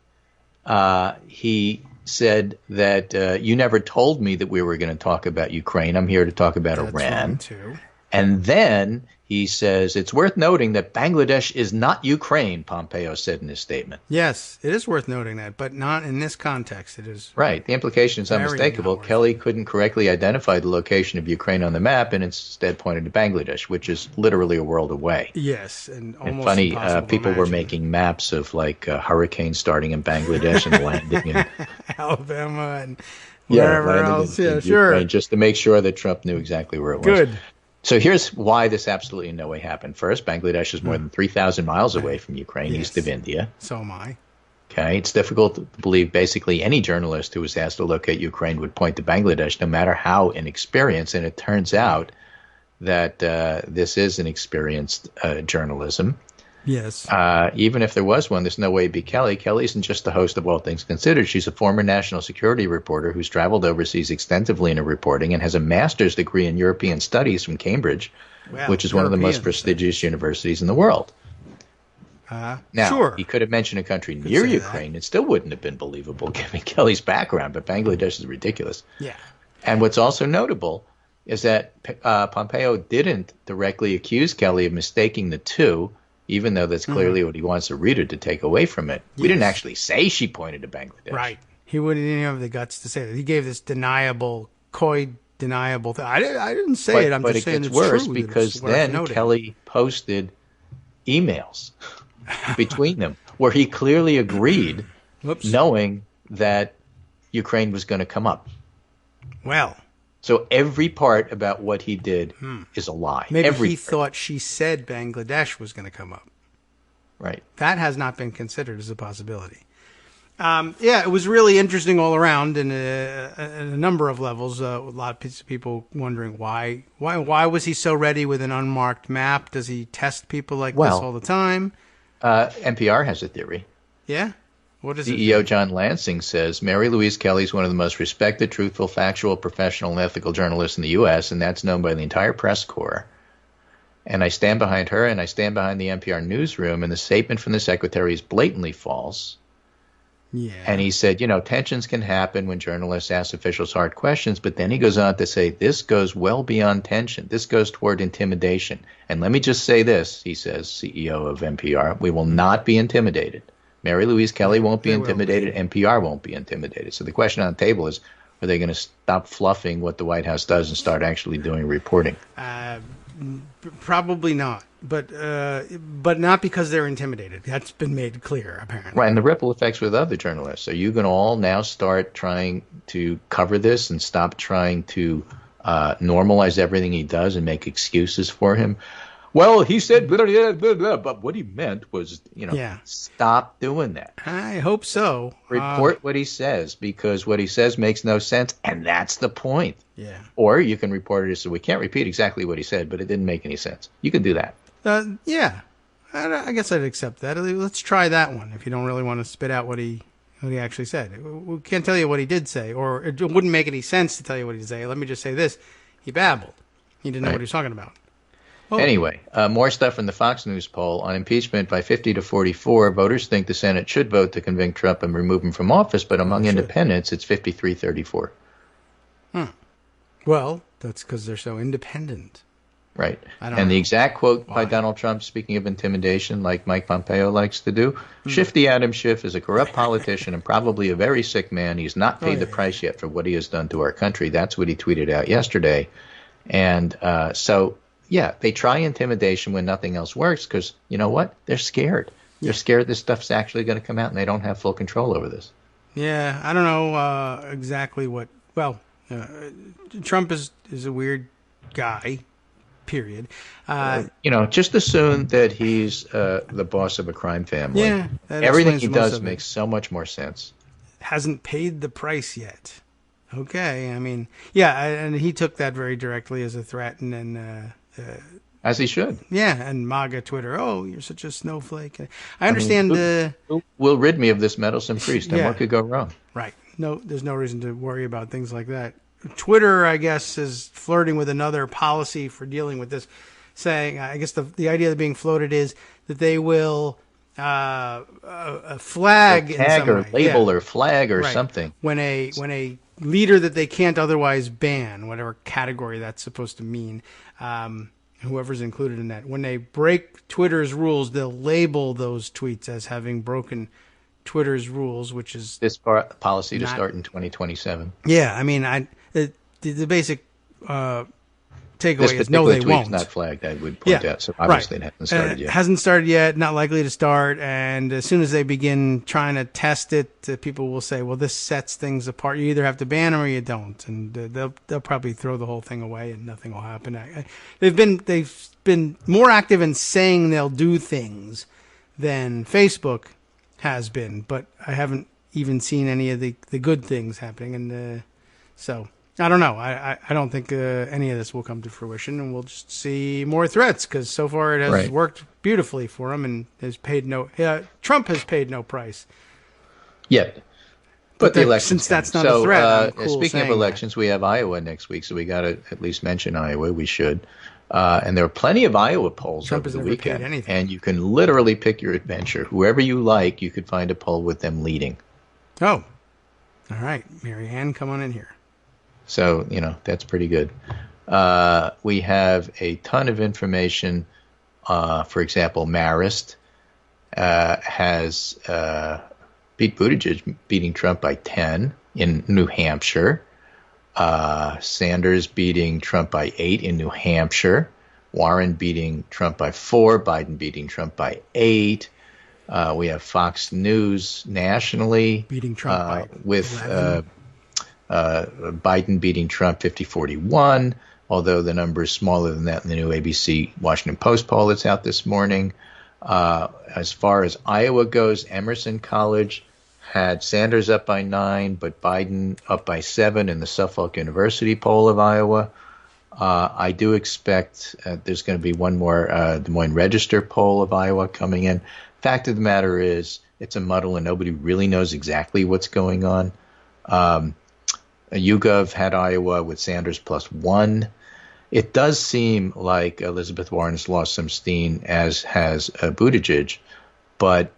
Speaker 4: he said that you never told me that we were going to talk about Ukraine. I'm here to talk about
Speaker 3: That's
Speaker 4: Iran.
Speaker 3: wrong too.
Speaker 4: And then he says, it's worth noting that Bangladesh is not Ukraine, Pompeo said in his statement.
Speaker 3: Yes, it is worth noting that, but not in this context. It is
Speaker 4: Right. The implication is
Speaker 3: very
Speaker 4: unmistakable.
Speaker 3: not worth
Speaker 4: Kelly couldn't correctly identify the location of Ukraine on the map and instead pointed to Bangladesh, which is literally a world away.
Speaker 3: Yes, and almost
Speaker 4: And funny,
Speaker 3: impossible to
Speaker 4: people were
Speaker 3: imagine.
Speaker 4: making maps of like hurricanes starting in Bangladesh and landing in
Speaker 3: Alabama and wherever
Speaker 4: landing
Speaker 3: else.
Speaker 4: in
Speaker 3: Sure.
Speaker 4: Ukraine, just to make sure that Trump knew exactly where it was.
Speaker 3: Good.
Speaker 4: So here's why this absolutely in no way happened. First, Bangladesh is more than 3,000 miles away from Ukraine,
Speaker 3: Yes.
Speaker 4: east of India.
Speaker 3: So am I.
Speaker 4: Okay, it's difficult to believe basically any journalist who was asked to locate Ukraine would point to Bangladesh, no matter how inexperienced. And it turns out that this is an experienced journalism.
Speaker 3: Yes.
Speaker 4: Even if there was one, there's no way it'd be Kelly. Kelly isn't just the host of All Things Considered. She's a former national security reporter who's traveled overseas extensively in her reporting and has a master's degree in European studies from Cambridge,
Speaker 3: Wow,
Speaker 4: which is one of the most
Speaker 3: European
Speaker 4: prestigious universities in the world. Now,
Speaker 3: sure.
Speaker 4: he could have mentioned a country near
Speaker 3: say that.
Speaker 4: Ukraine. It still wouldn't have been believable given Kelly's background, but Bangladesh is ridiculous.
Speaker 3: Yeah.
Speaker 4: And what's also notable is that Pompeo didn't directly accuse Kelly of mistaking the two, even though that's clearly what he wants the reader to take away from it. We didn't actually say she pointed to Bangladesh.
Speaker 3: Right. He wouldn't even have the guts to say that. He gave this coy deniable thing. I didn't say it. I'm
Speaker 4: but
Speaker 3: just
Speaker 4: it
Speaker 3: saying
Speaker 4: gets
Speaker 3: it's
Speaker 4: worse
Speaker 3: true.
Speaker 4: because
Speaker 3: It's worth
Speaker 4: then
Speaker 3: noting.
Speaker 4: Kelly posted emails between them where he clearly agreed,
Speaker 3: Whoops.
Speaker 4: knowing that Ukraine was going to come up.
Speaker 3: Well,
Speaker 4: So every part about what he did is a lie.
Speaker 3: maybe
Speaker 4: every
Speaker 3: he
Speaker 4: part.
Speaker 3: thought she said Bangladesh was going to come up.
Speaker 4: Right.
Speaker 3: That has not been considered as a possibility. It was really interesting all around in a number of levels. A lot of people wondering why was he so ready with an unmarked map? Does he test people like this all the time?
Speaker 4: NPR has a theory.
Speaker 3: Yeah? What is it?
Speaker 4: CEO John Lansing says Mary Louise Kelly is one of the most respected, truthful, factual, professional, and ethical journalists in the U.S., and that's known by the entire press corps. And I stand behind her, and I stand behind the NPR newsroom, and the statement from the secretary is blatantly false.
Speaker 3: Yeah.
Speaker 4: And he said, tensions can happen when journalists ask officials hard questions, but then he goes on to say, this goes well beyond tension. This goes toward intimidation. And let me just say this, he says, CEO of NPR, we will not be intimidated. Mary Louise Kelly won't be intimidated. NPR won't be intimidated. So the question on the table is, are they going to stop fluffing what the White House does and start actually doing reporting?
Speaker 3: Probably not, but not because they're intimidated. That's been made clear, apparently.
Speaker 4: Right, and the ripple effects with other journalists. Are you going to all now start trying to cover this and stop trying to normalize everything he does and make excuses for him? Well, he said blah, blah, blah, blah, but what he meant was, stop doing that.
Speaker 3: I hope so.
Speaker 4: Report what he says, because what he says makes no sense, and that's the point.
Speaker 3: Yeah.
Speaker 4: Or you can report it as, so we can't repeat exactly what he said, but it didn't make any sense. You can do that.
Speaker 3: Yeah. I guess I'd accept that. Let's try that one if you don't really want to spit out what he actually said. We can't tell you what he did say, or it wouldn't make any sense to tell you what he did say. Let me just say this. He babbled. He didn't know what he was talking about. Oh.
Speaker 4: Anyway, more stuff from the Fox News poll. On impeachment by 50 to 44, voters think the Senate should vote to convict Trump and remove him from office, but among independents, it's 53-34.
Speaker 3: Well, that's because they're so independent.
Speaker 4: Right.
Speaker 3: And
Speaker 4: the exact quote by Donald Trump, speaking of intimidation, like Mike Pompeo likes to do, Shifty Adam Schiff is a corrupt politician and probably a very sick man. He's not paid the price yet for what he has done to our country. That's what he tweeted out yesterday. And so, yeah, they try intimidation when nothing else works because, you know what? They're scared. They're scared this stuff's actually going to come out and they don't have full control over this.
Speaker 3: Yeah, I don't know exactly what... Well, Trump is a weird guy. Period.
Speaker 4: Just assume that he's the boss of a crime family.
Speaker 3: Yeah,
Speaker 4: everything he does makes so much more sense.
Speaker 3: Hasn't paid the price yet. Okay, I mean, yeah, and he took that very directly as a threat, and then
Speaker 4: as he should.
Speaker 3: Yeah, and MAGA Twitter. Oh, you're such a snowflake. I understand.
Speaker 4: Who will rid me of this meddlesome priest? And what could go wrong?
Speaker 3: Right. No, there's no reason to worry about things like that. Twitter, I guess, is flirting with another policy for dealing with this, saying, I guess the idea that being floated is that they will a flag
Speaker 4: or tag
Speaker 3: in some
Speaker 4: or
Speaker 3: way.
Speaker 4: label or flag or something.
Speaker 3: When a leader that they can't otherwise ban, whatever category that's supposed to mean, whoever's included in that, when they break Twitter's rules, they'll label those tweets as having broken Twitter's rules, which is
Speaker 4: this policy to start in 2027.
Speaker 3: Yeah, I mean, the basic takeaway is no, they won't.
Speaker 4: Not flagged, I would point out. So obviously it hasn't started yet.
Speaker 3: Hasn't started yet. Not likely to start. And as soon as they begin trying to test it, people will say, "Well, this sets things apart. You either have to ban them or you don't." And they'll probably throw the whole thing away, and nothing will happen. They've been more active in saying they'll do things than Facebook has been, but I haven't even seen any of the good things happening, and so I don't know. I don't think any of this will come to fruition, and we'll just see more threats because so far it has worked beautifully for him, and has paid Trump has paid no price
Speaker 4: yet. But the election,
Speaker 3: since that's not a threat.
Speaker 4: Speaking of elections, we have Iowa next week, so we got to at least mention Iowa. We should. And there are plenty of Iowa polls over the weekend, and you can literally pick your adventure. Whoever you like, you could find a poll with them leading.
Speaker 3: Oh, all right, Mary Ann, come on in here.
Speaker 4: So, that's pretty good. We have a ton of information. For example, Marist has Pete Buttigieg beating Trump by 10 in New Hampshire. Sanders beating Trump by 8 in New Hampshire. Warren beating Trump by 4. Biden beating Trump by 8. We have Fox News nationally
Speaker 3: beating Trump by
Speaker 4: with Biden beating Trump 50-41, although the number is smaller than that in the new ABC Washington Post poll that's out this morning. As far as Iowa goes, Emerson College had Sanders up by 9, but Biden up by 7 in the Suffolk University poll of Iowa. I do expect there's going to be one more Des Moines Register poll of Iowa coming in. Fact of the matter is, it's a muddle and nobody really knows exactly what's going on. YouGov had Iowa with Sanders plus 1. It does seem like Elizabeth Warren's lost some steam, as has Buttigieg, but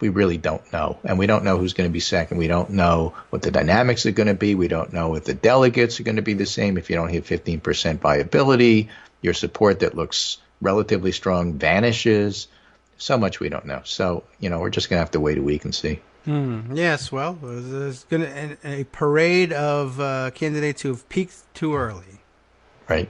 Speaker 4: we really don't know. And we don't know who's going to be second. We don't know what the dynamics are going to be. We don't know if the delegates are going to be the same. If you don't hit 15% viability, your support that looks relatively strong vanishes. So much we don't know. So, we're just going to have to wait a week and see.
Speaker 3: Yes, well, there's going to a parade of candidates who have peaked too early.
Speaker 4: Right.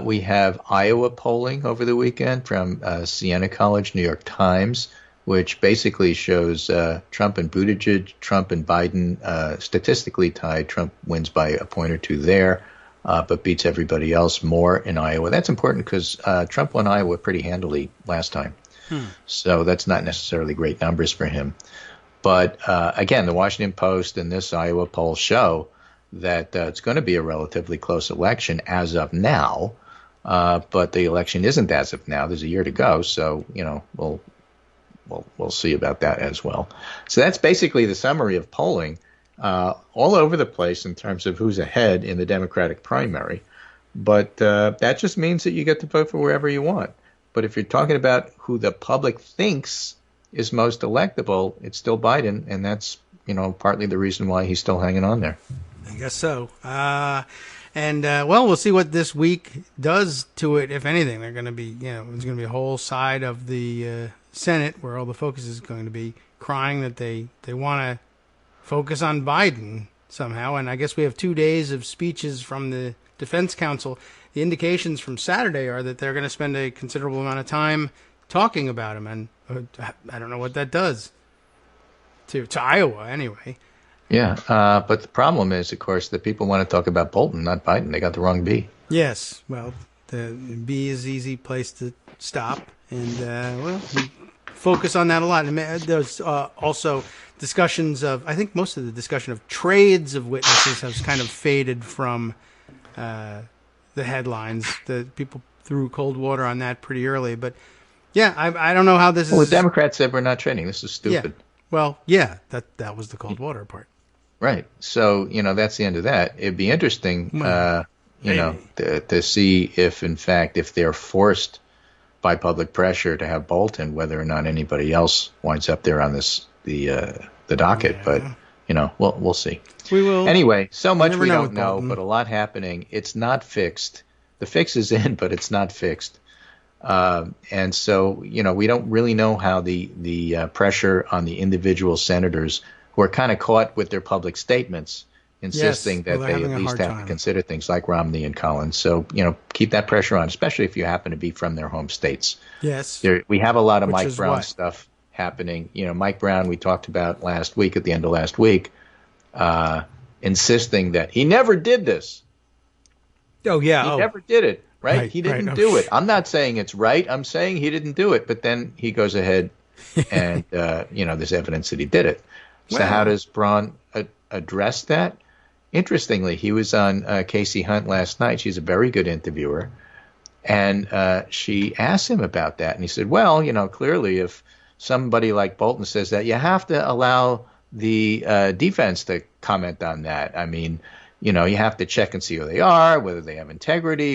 Speaker 4: We have Iowa polling over the weekend from Siena College, New York Times, which basically shows Trump and Buttigieg, Trump and Biden statistically tied. Trump wins by a point or two there, but beats everybody else more in Iowa. That's important because Trump won Iowa pretty handily last time. So that's not necessarily great numbers for him. But again, the Washington Post and this Iowa poll show that it's going to be a relatively close election as of now. But the election isn't as of now. There's a year to go. So, we'll see about that as well. So that's basically the summary of polling all over the place in terms of who's ahead in the Democratic primary. But that just means that you get to vote for wherever you want. But if you're talking about who the public thinks is most electable, it's still Biden, and that's partly the reason why he's still hanging on there.
Speaker 3: I guess so. Well, we'll see what this week does to it, if anything. They're going to be, there's going to be a whole side of the Senate where all the focus is going to be crying that they want to focus on Biden somehow. And I guess we have 2 days of speeches from the Defense Council. The indications from Saturday are that they're going to spend a considerable amount of time talking about him. And I don't know what that does to Iowa anyway.
Speaker 4: Yeah, but the problem is, of course, that people want to talk about Bolton, not Biden. They got the wrong B.
Speaker 3: Yes, well, the B is an easy place to stop, and focus on that a lot. And there's also discussions of, I think most of the discussion of trades of witnesses has kind of faded from the headlines. The people threw cold water on that pretty early, but yeah, I don't know how this is.
Speaker 4: Well, the Democrats said we're not trading. This is stupid.
Speaker 3: Yeah. Well, yeah, that was the cold water part.
Speaker 4: Right. So, that's the end of that. It'd be interesting, to see if, in fact, if they're forced by public pressure to have Bolton, whether or not anybody else winds up there on the docket. Yeah. But, we'll see.
Speaker 3: We will.
Speaker 4: Anyway, so much we don't know, but a lot happening. It's not fixed. The fix is in, but it's not fixed. And so, we don't really know how the pressure on the individual senators who are kind of caught with their public statements insisting that they at least have to consider things like Romney and Collins. So, keep that pressure on, especially if you happen to be from their home states.
Speaker 3: Yes.
Speaker 4: We have a lot of Mike Brown stuff happening. Mike Brown, we talked about at the end of last week, insisting that he never did this.
Speaker 3: Oh, yeah.
Speaker 4: He never did it. Right? He didn't do it. I'm not saying it's right. I'm saying he didn't do it. But then he goes ahead and, there's evidence that he did it. So how does Braun address that? Interestingly, he was on Casey Hunt last night. She's a very good interviewer. And she asked him about that. And he said, well, clearly if somebody like Bolton says that, you have to allow the defense to comment on that. I mean, you have to check and see who they are, whether they have integrity,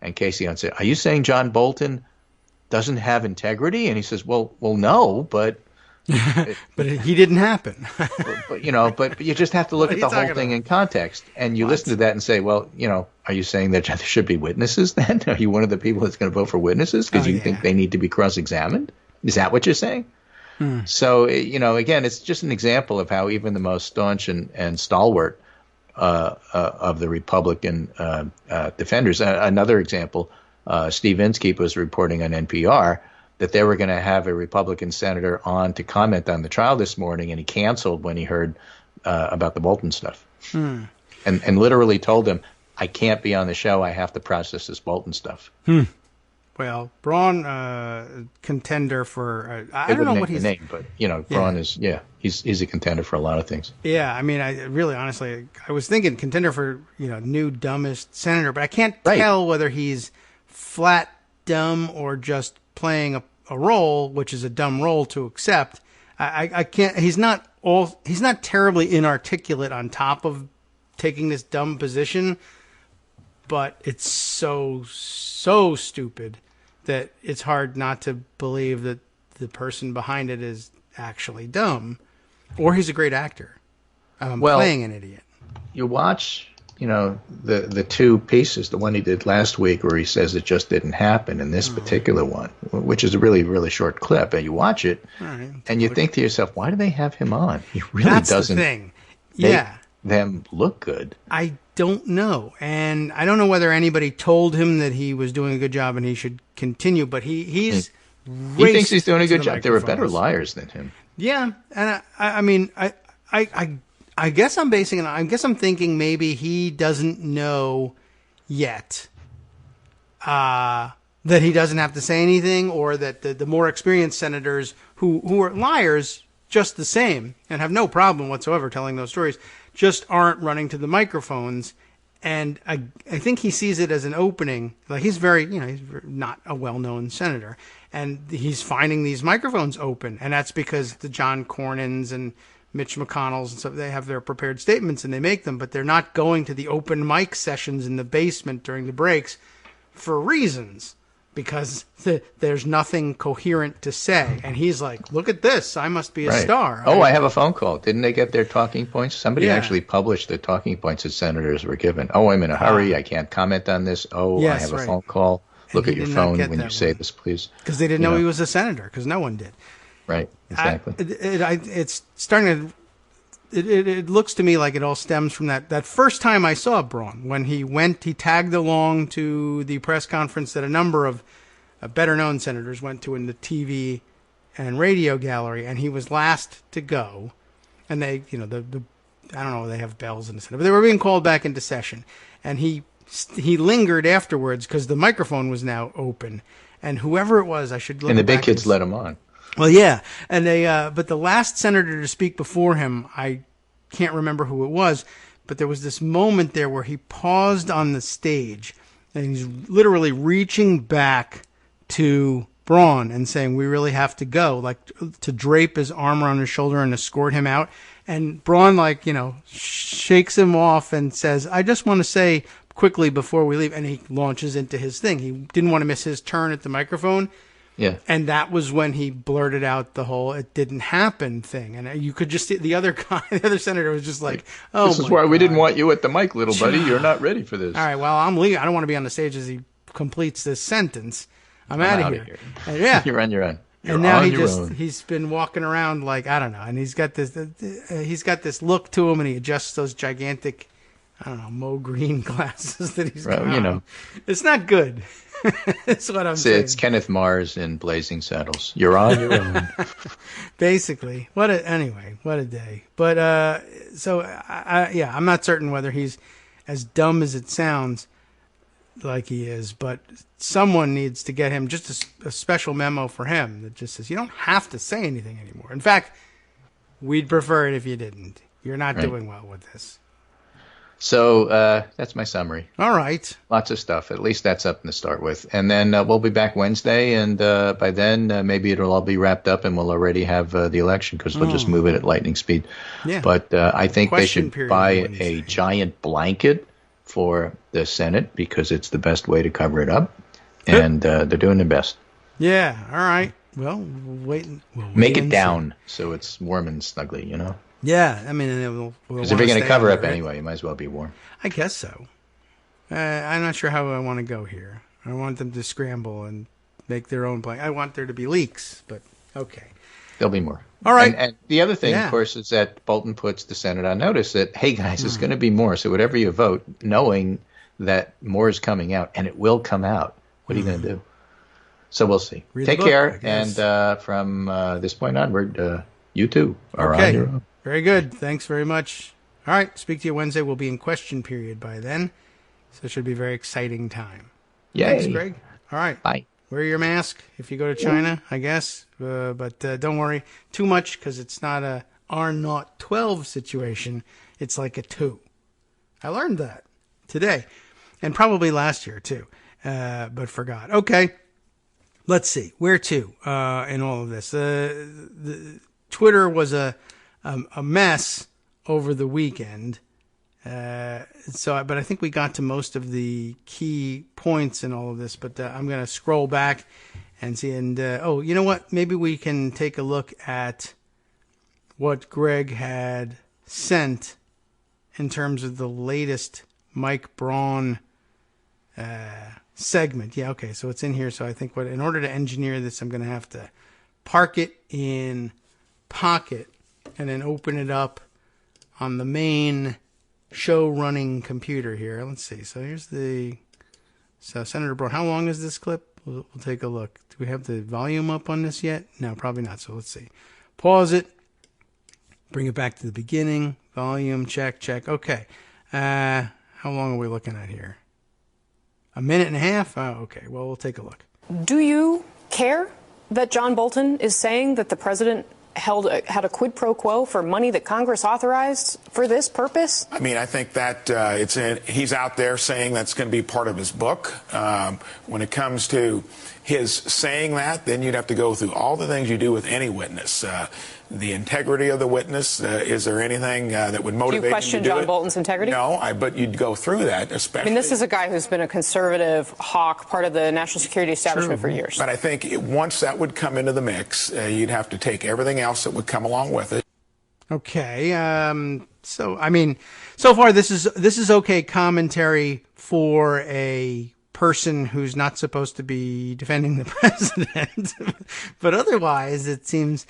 Speaker 4: And Casey Hunt said, are you saying John Bolton doesn't have integrity? And he says, well, no, but
Speaker 3: but he didn't happen.
Speaker 4: but you just have to look at the whole thing in context. And you listen to that and say, well, are you saying that there should be witnesses then? Are you one of the people that's going to vote for witnesses because you think they need to be cross-examined? Is that what you're saying? So, again, it's just an example of how even the most staunch and stalwart of the Republican defenders. Another example, Steve Inskeep was reporting on NPR that they were going to have a Republican senator on to comment on the trial this morning, and he canceled when he heard about the Bolton stuff. And literally told him, I can't be on the show. I have to process this Bolton stuff.
Speaker 3: Well, Braun, contender for I don't know what his
Speaker 4: name, but Braun is he's a contender for a lot of things.
Speaker 3: Yeah, I mean, I really honestly I was thinking contender for new dumbest senator, but I can't tell whether he's flat dumb or just playing a role, which is a dumb role to accept. I can't. He's not terribly inarticulate on top of taking this dumb position, but it's so stupid that it's hard not to believe that the person behind it is actually dumb, or he's a great actor playing an idiot.
Speaker 4: You watch, the two pieces, the one he did last week where he says it just didn't happen, and this particular one, which is a really, really short clip, and you watch it, and you think to yourself, why do they have him on? He really doesn't make them look good.
Speaker 3: I don't know, and I don't know whether anybody told him that he was doing a good job and he should continue, but he
Speaker 4: thinks he's doing a good job. There were better liars than him.
Speaker 3: Yeah, and I guess I'm basing it on, I guess I'm thinking maybe he doesn't know yet that he doesn't have to say anything, or that the more experienced senators who are liars just the same and have no problem whatsoever telling those stories just aren't running to the microphones. And I think he sees it as an opening. Like, he's he's not a well-known senator, and he's finding these microphones open, and that's because the John Cornyn's and Mitch McConnell's and stuff, they have their prepared statements and they make them, but they're not going to the open mic sessions in the basement during the breaks for reasons, because there's nothing coherent to say. And he's like, look at this, I must be a star.
Speaker 4: Oh, I have a phone call. Didn't they get their talking points? Somebody
Speaker 3: Yeah.
Speaker 4: actually published the talking points that senators were given. Oh, I'm in a hurry. I can't comment on this. Oh,
Speaker 3: Yes,
Speaker 4: I have a
Speaker 3: right.
Speaker 4: phone call. Look
Speaker 3: he
Speaker 4: at your
Speaker 3: did not
Speaker 4: phone
Speaker 3: get
Speaker 4: when you
Speaker 3: that
Speaker 4: say
Speaker 3: one.
Speaker 4: this, please.
Speaker 3: Because they didn't
Speaker 4: You
Speaker 3: know
Speaker 4: know.
Speaker 3: he was a senator, because no one did.
Speaker 4: Right, exactly.
Speaker 3: It's starting to. It looks to me like it all stems from that first time I saw Braun, when he tagged along to the press conference that a number of better known senators went to in the TV and radio gallery, and he was last to go. And they, I don't know, they have bells in the Senate, but they were being called back into session, and he lingered afterwards because the microphone was now open, and whoever it was, I should look.
Speaker 4: And the big
Speaker 3: back
Speaker 4: kids let him on.
Speaker 3: Well, yeah, and but the last senator to speak before him, I can't remember who it was, but there was this moment there where he paused on the stage, and he's literally reaching back to Braun and saying, "We really have to go," like to drape his arm around his shoulder and escort him out. And Braun, shakes him off and says, "I just want to say quickly before we leave," and he launches into his thing. He didn't want to miss his turn at the microphone.
Speaker 4: Yeah.
Speaker 3: And that was when he blurted out the whole "it didn't happen" thing. And you could just see the other guy, the other senator was just like, "Oh,
Speaker 4: This is
Speaker 3: my
Speaker 4: why we
Speaker 3: God.
Speaker 4: didn't want you at the mic, little buddy. You're not ready for this.
Speaker 3: All right, well, I'm leaving. I don't want to be on the stage as he completes this sentence. I'm out of here. And yeah.
Speaker 4: You're on your own. You're
Speaker 3: And now
Speaker 4: on your own.
Speaker 3: he's been walking around like, I don't know. And he's got this look to him, and he adjusts those gigantic, I don't know, Mo Green glasses that he's got.
Speaker 4: Well,
Speaker 3: It's not good. That's what I'm saying.
Speaker 4: It's Kenneth Mars in Blazing Saddles. You're on your own.
Speaker 3: Basically, what a day. But I'm not certain whether he's as dumb as it sounds like he is, but someone needs to get him just a special memo for him that just says you don't have to say anything anymore. In fact, we'd prefer it if you didn't. You're not doing well with this.
Speaker 4: So that's my summary.
Speaker 3: All right.
Speaker 4: Lots of stuff. At least that's something to start with. And then we'll be back Wednesday, and by then maybe it'll all be wrapped up, and we'll already have the election because we'll just move it at lightning speed.
Speaker 3: Yeah.
Speaker 4: But I think they
Speaker 3: Question
Speaker 4: should
Speaker 3: period
Speaker 4: buy
Speaker 3: Wednesday.
Speaker 4: a giant blanket for the Senate because it's the best way to cover it up, and they're doing their best.
Speaker 3: Yeah. All right. Well, we'll
Speaker 4: Make it
Speaker 3: and
Speaker 4: down so it's warm and snuggly,
Speaker 3: see. Yeah. I mean, we'll
Speaker 4: Because if you're going to cover up
Speaker 3: right?
Speaker 4: anyway, you might as well be warm.
Speaker 3: I guess so. I'm not sure how I want to go here. I want them to scramble and make their own plan. I want there to be leaks, but okay.
Speaker 4: There'll be more.
Speaker 3: All right.
Speaker 4: And the other thing,
Speaker 3: Yeah.
Speaker 4: of course, is that Bolton puts the Senate on notice that, hey, guys, it's going to be more. So whatever you vote, knowing that more is coming out, and it will come out, what are you going to do? So we'll see.
Speaker 3: Read the
Speaker 4: Take
Speaker 3: book, I
Speaker 4: care.
Speaker 3: guess.
Speaker 4: And from this point onward, you too are on
Speaker 3: Okay.
Speaker 4: your own.
Speaker 3: Very good. Thanks very much. All right. Speak to you Wednesday. We'll be in question period by then. So it should be a very exciting time.
Speaker 4: Yay.
Speaker 3: Thanks, Greg. All right.
Speaker 4: Bye.
Speaker 3: Wear your mask if you go to China, I guess. But don't worry too much because it's not a R012 situation. It's like a 2. I learned that today and probably last year too, but forgot. Okay. Let's see. Where to in all of this? The Twitter was a mess over the weekend. But I think we got to most of the key points in all of this, but I'm going to scroll back and see. And, you know what? Maybe we can take a look at what Greg had sent in terms of the latest Mike Braun segment. Yeah, okay. So it's in here. So I think in order to engineer this, I'm going to have to park it in Pocket and then open it up on the main show running computer here. Let's see. So so Senator Braun, how long is this clip? We'll take a look. Do we have the volume up on this yet? No, probably not. So let's see. Pause it. Bring it back to the beginning. Volume, check. Okay. How long are we looking at here? A minute and a half? Oh, okay. Well, we'll take a look.
Speaker 5: Do you care that John Bolton is saying that the president had a quid pro quo for money that Congress authorized for this purpose?
Speaker 6: I mean, I think that he's out there saying that's going to be part of his book. When it comes to his saying that, then you'd have to go through all the things you do with any witness. the integrity of the witness. Is there anything that would motivate him to do it?
Speaker 5: Do you question John Bolton's integrity?
Speaker 6: No, but you'd go through that, especially.
Speaker 5: I mean, this is a guy who's been a conservative hawk, part of the national security establishment for years.
Speaker 6: But I think once that would come into the mix, you'd have to take everything else that would come along with it.
Speaker 3: Okay. So, I mean, so far this is okay commentary for a person who's not supposed to be defending the president, but otherwise it seems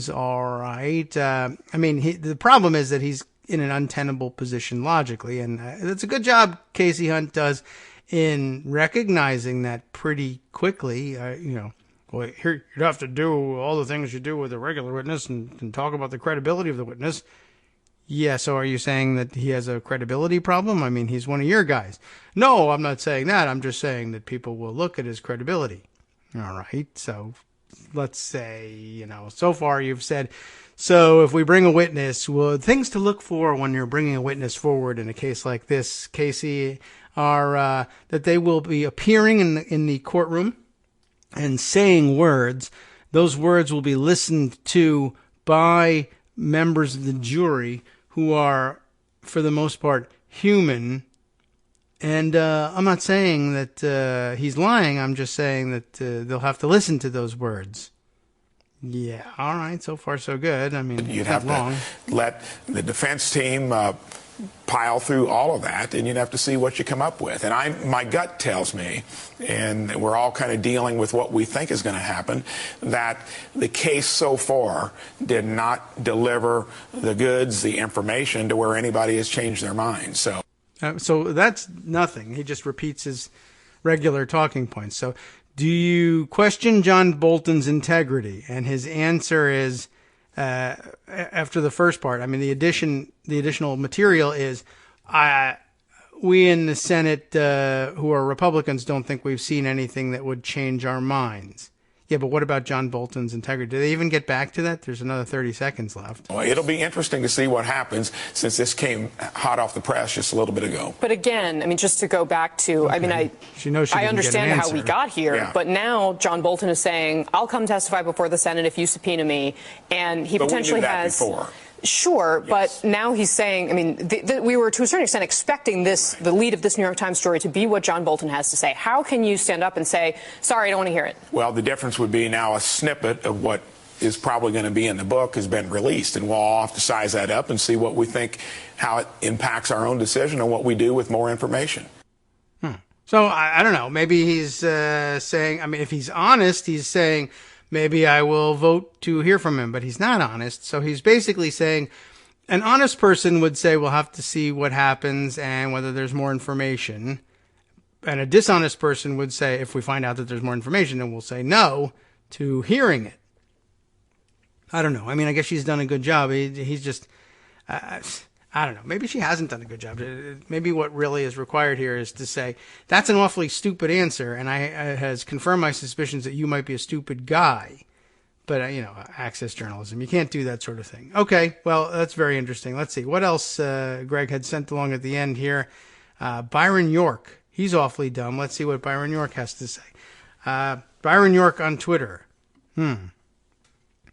Speaker 3: all right. I mean, the problem is that he's in an untenable position logically, and that's a good job Casey Hunt does in recognizing that pretty quickly. Well, here you'd have to do all the things you do with a regular witness and talk about the credibility of the witness. Yeah, so are you saying that he has a credibility problem? I mean, he's one of your guys. No, I'm not saying that. I'm just saying that people will look at his credibility. All right, so let's say, so far you've said, so if we bring a witness, well, things to look for when you're bringing a witness forward in a case like this, Casey, are that they will be appearing in the courtroom and saying words. Those words will be listened to by members of the jury who are, for the most part, human. And I'm not saying that he's lying. I'm just saying that they'll have to listen to those words. Yeah, all right. So far, so good. I mean,
Speaker 6: you'd have to let the defense team pile through all of that, and you'd have to see what you come up with. And my gut tells me, and we're all kind of dealing with what we think is going to happen, that the case so far did not deliver the goods, the information to where anybody has changed their mind. So
Speaker 3: that's nothing. He just repeats his regular talking points. So do you question John Bolton's integrity? And his answer is, after the first part, I mean, the additional material is, we in the Senate, who are Republicans, don't think we've seen anything that would change our minds. Yeah, but what about John Bolton's integrity? Do they even get back to that? There's another 30 seconds left.
Speaker 6: Well, it'll be interesting to see what happens, since this came hot off the press just a little bit ago.
Speaker 5: But again, I mean, just to go back to,
Speaker 3: okay.
Speaker 5: I mean, I understand how we got here,
Speaker 6: yeah.
Speaker 5: But now John Bolton is saying, I'll come testify before the Senate if you subpoena me, and he potentially
Speaker 6: we knew that
Speaker 5: has.
Speaker 6: Before.
Speaker 5: Sure,
Speaker 6: yes.
Speaker 5: But now he's saying, I mean, we were to a certain extent expecting the lead of this New York Times story to be what John Bolton has to say. How can you stand up and say, sorry, I don't want to hear it?
Speaker 6: Well, the difference would be now a snippet of what is probably going to be in the book has been released, and we'll all have to size that up and see what we think, how it impacts our own decision and what we do with more information.
Speaker 3: So I don't know. Maybe he's saying, I mean, if he's honest, he's saying, maybe I will vote to hear from him, but he's not honest. So he's basically saying an honest person would say, we'll have to see what happens and whether there's more information. And a dishonest person would say, if we find out that there's more information, then we'll say no to hearing it. I don't know. I mean, I guess she's done a good job. He's just, I don't know. Maybe she hasn't done a good job. Maybe what really is required here is to say, that's an awfully stupid answer, and I has confirmed my suspicions that you might be a stupid guy. But, access journalism. You can't do that sort of thing. Okay, well, that's very interesting. Let's see. What else Greg had sent along at the end here? Byron York. He's awfully dumb. Let's see what Byron York has to say. Byron York on Twitter. We'll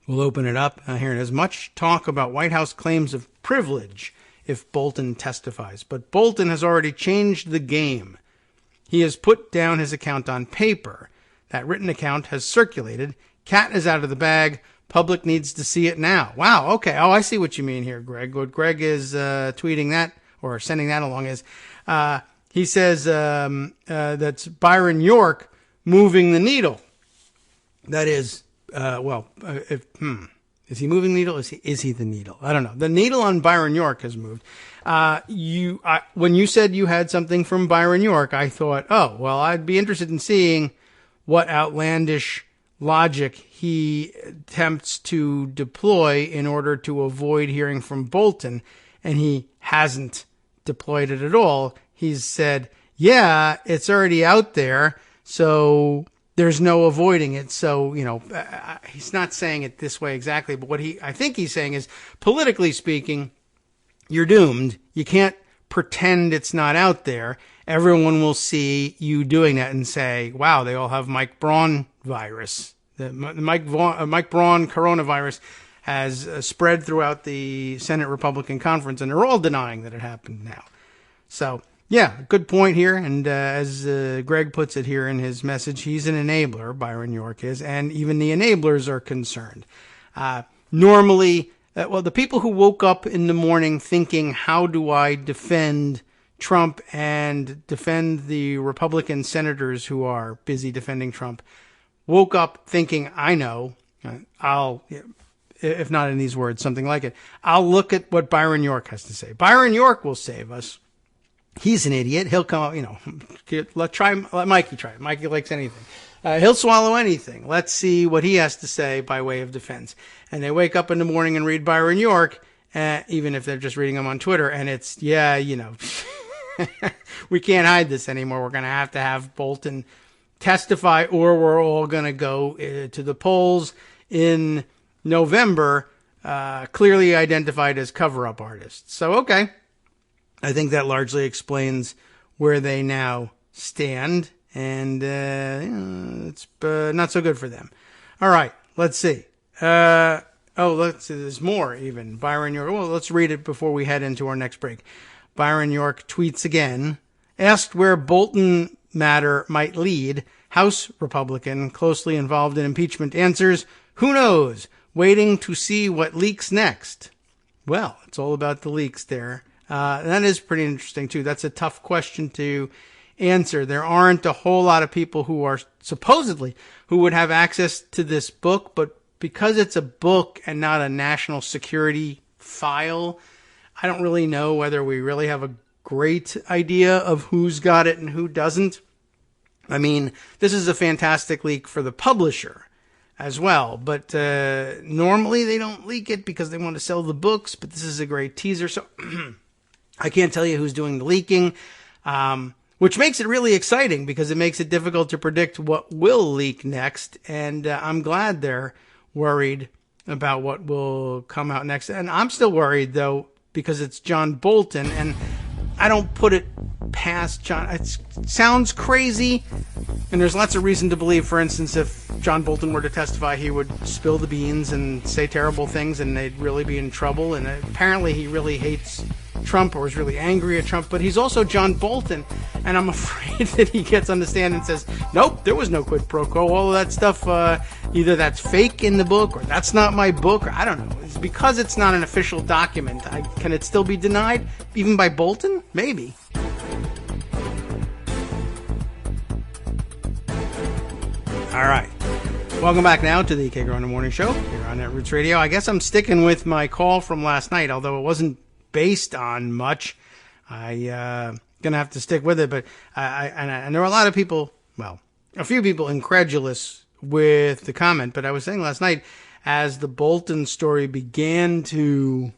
Speaker 3: open it up. Here it is. Much talk about White House claims of privilege if Bolton testifies. But Bolton has already changed the game. He has put down his account on paper. That written account has circulated. Cat is out of the bag. Public needs to see it now. Wow, okay. Oh, I see what you mean here, Greg. What Greg is tweeting that or sending that along is he says that's Byron York moving the needle. That is, is he moving the needle? Is he the needle? I don't know. The needle on Byron York has moved. When you said you had something from Byron York, I thought, oh, well, I'd be interested in seeing what outlandish logic he attempts to deploy in order to avoid hearing from Bolton. And he hasn't deployed it at all. He's said, yeah, it's already out there, so there's no avoiding it. So, he's not saying it this way exactly, but what I think he's saying is, politically speaking, you're doomed. You can't pretend it's not out there. Everyone will see you doing that and say, wow, they all have Mike Braun virus. The Mike Braun coronavirus has spread throughout the Senate Republican Conference, and they're all denying that it happened now. So, yeah, good point here. And as Greg puts it here in his message, he's an enabler, Byron York is, and even the enablers are concerned. Normally, the people who woke up in the morning thinking, how do I defend Trump and defend the Republican senators who are busy defending Trump, woke up thinking, I know, I'll, if not in these words, something like it, I'll look at what Byron York has to say. Byron York will save us. He's an idiot. He'll come up, let Mikey try it. Mikey likes anything. He'll swallow anything. Let's see what he has to say by way of defense. And they wake up in the morning and read Byron York, even if they're just reading him on Twitter, and it's, we can't hide this anymore. We're going to have Bolton testify, or we're all going to go to the polls in November, clearly identified as cover-up artists. So, okay. I think that largely explains where they now stand, and it's not so good for them. All right, let's see. Let's see. There's more even. Byron York. Well, let's read it before we head into our next break. Byron York tweets again, asked where Bolton matter might lead. House Republican closely involved in impeachment answers, who knows? Waiting to see what leaks next. Well, it's all about the leaks there. That is pretty interesting, too. That's a tough question to answer. There aren't a whole lot of people who are supposedly who would have access to this book, but because it's a book and not a national security file, I don't really know whether we really have a great idea of who's got it and who doesn't. I mean, this is a fantastic leak for the publisher as well, but normally they don't leak it because they want to sell the books, but this is a great teaser, so I can't tell you who's doing the leaking, which makes it really exciting because it makes it difficult to predict what will leak next, and I'm glad they're worried about what will come out next. And I'm still worried, though, because it's John Bolton, and I don't put it past John. It sounds crazy, and there's lots of reason to believe, for instance, if John Bolton were to testify, he would spill the beans and say terrible things, and they'd really be in trouble. And apparently he really hates Trump or is really angry at Trump, but he's also John Bolton, and I'm afraid that he gets on the stand and says, nope, there was no quid pro quo, all of that stuff, either that's fake in the book, or that's not my book, or I don't know. It's because it's not an official document. Can it still be denied, even by Bolton? Maybe. All right. Welcome back now to the Kagro in the Morning Show here on Netroots Radio. I guess I'm sticking with my call from last night, although it wasn't based on much. I gonna have to stick with it, but and there were a lot of people, well, a few people incredulous with the comment, but I was saying last night, as the Bolton story began to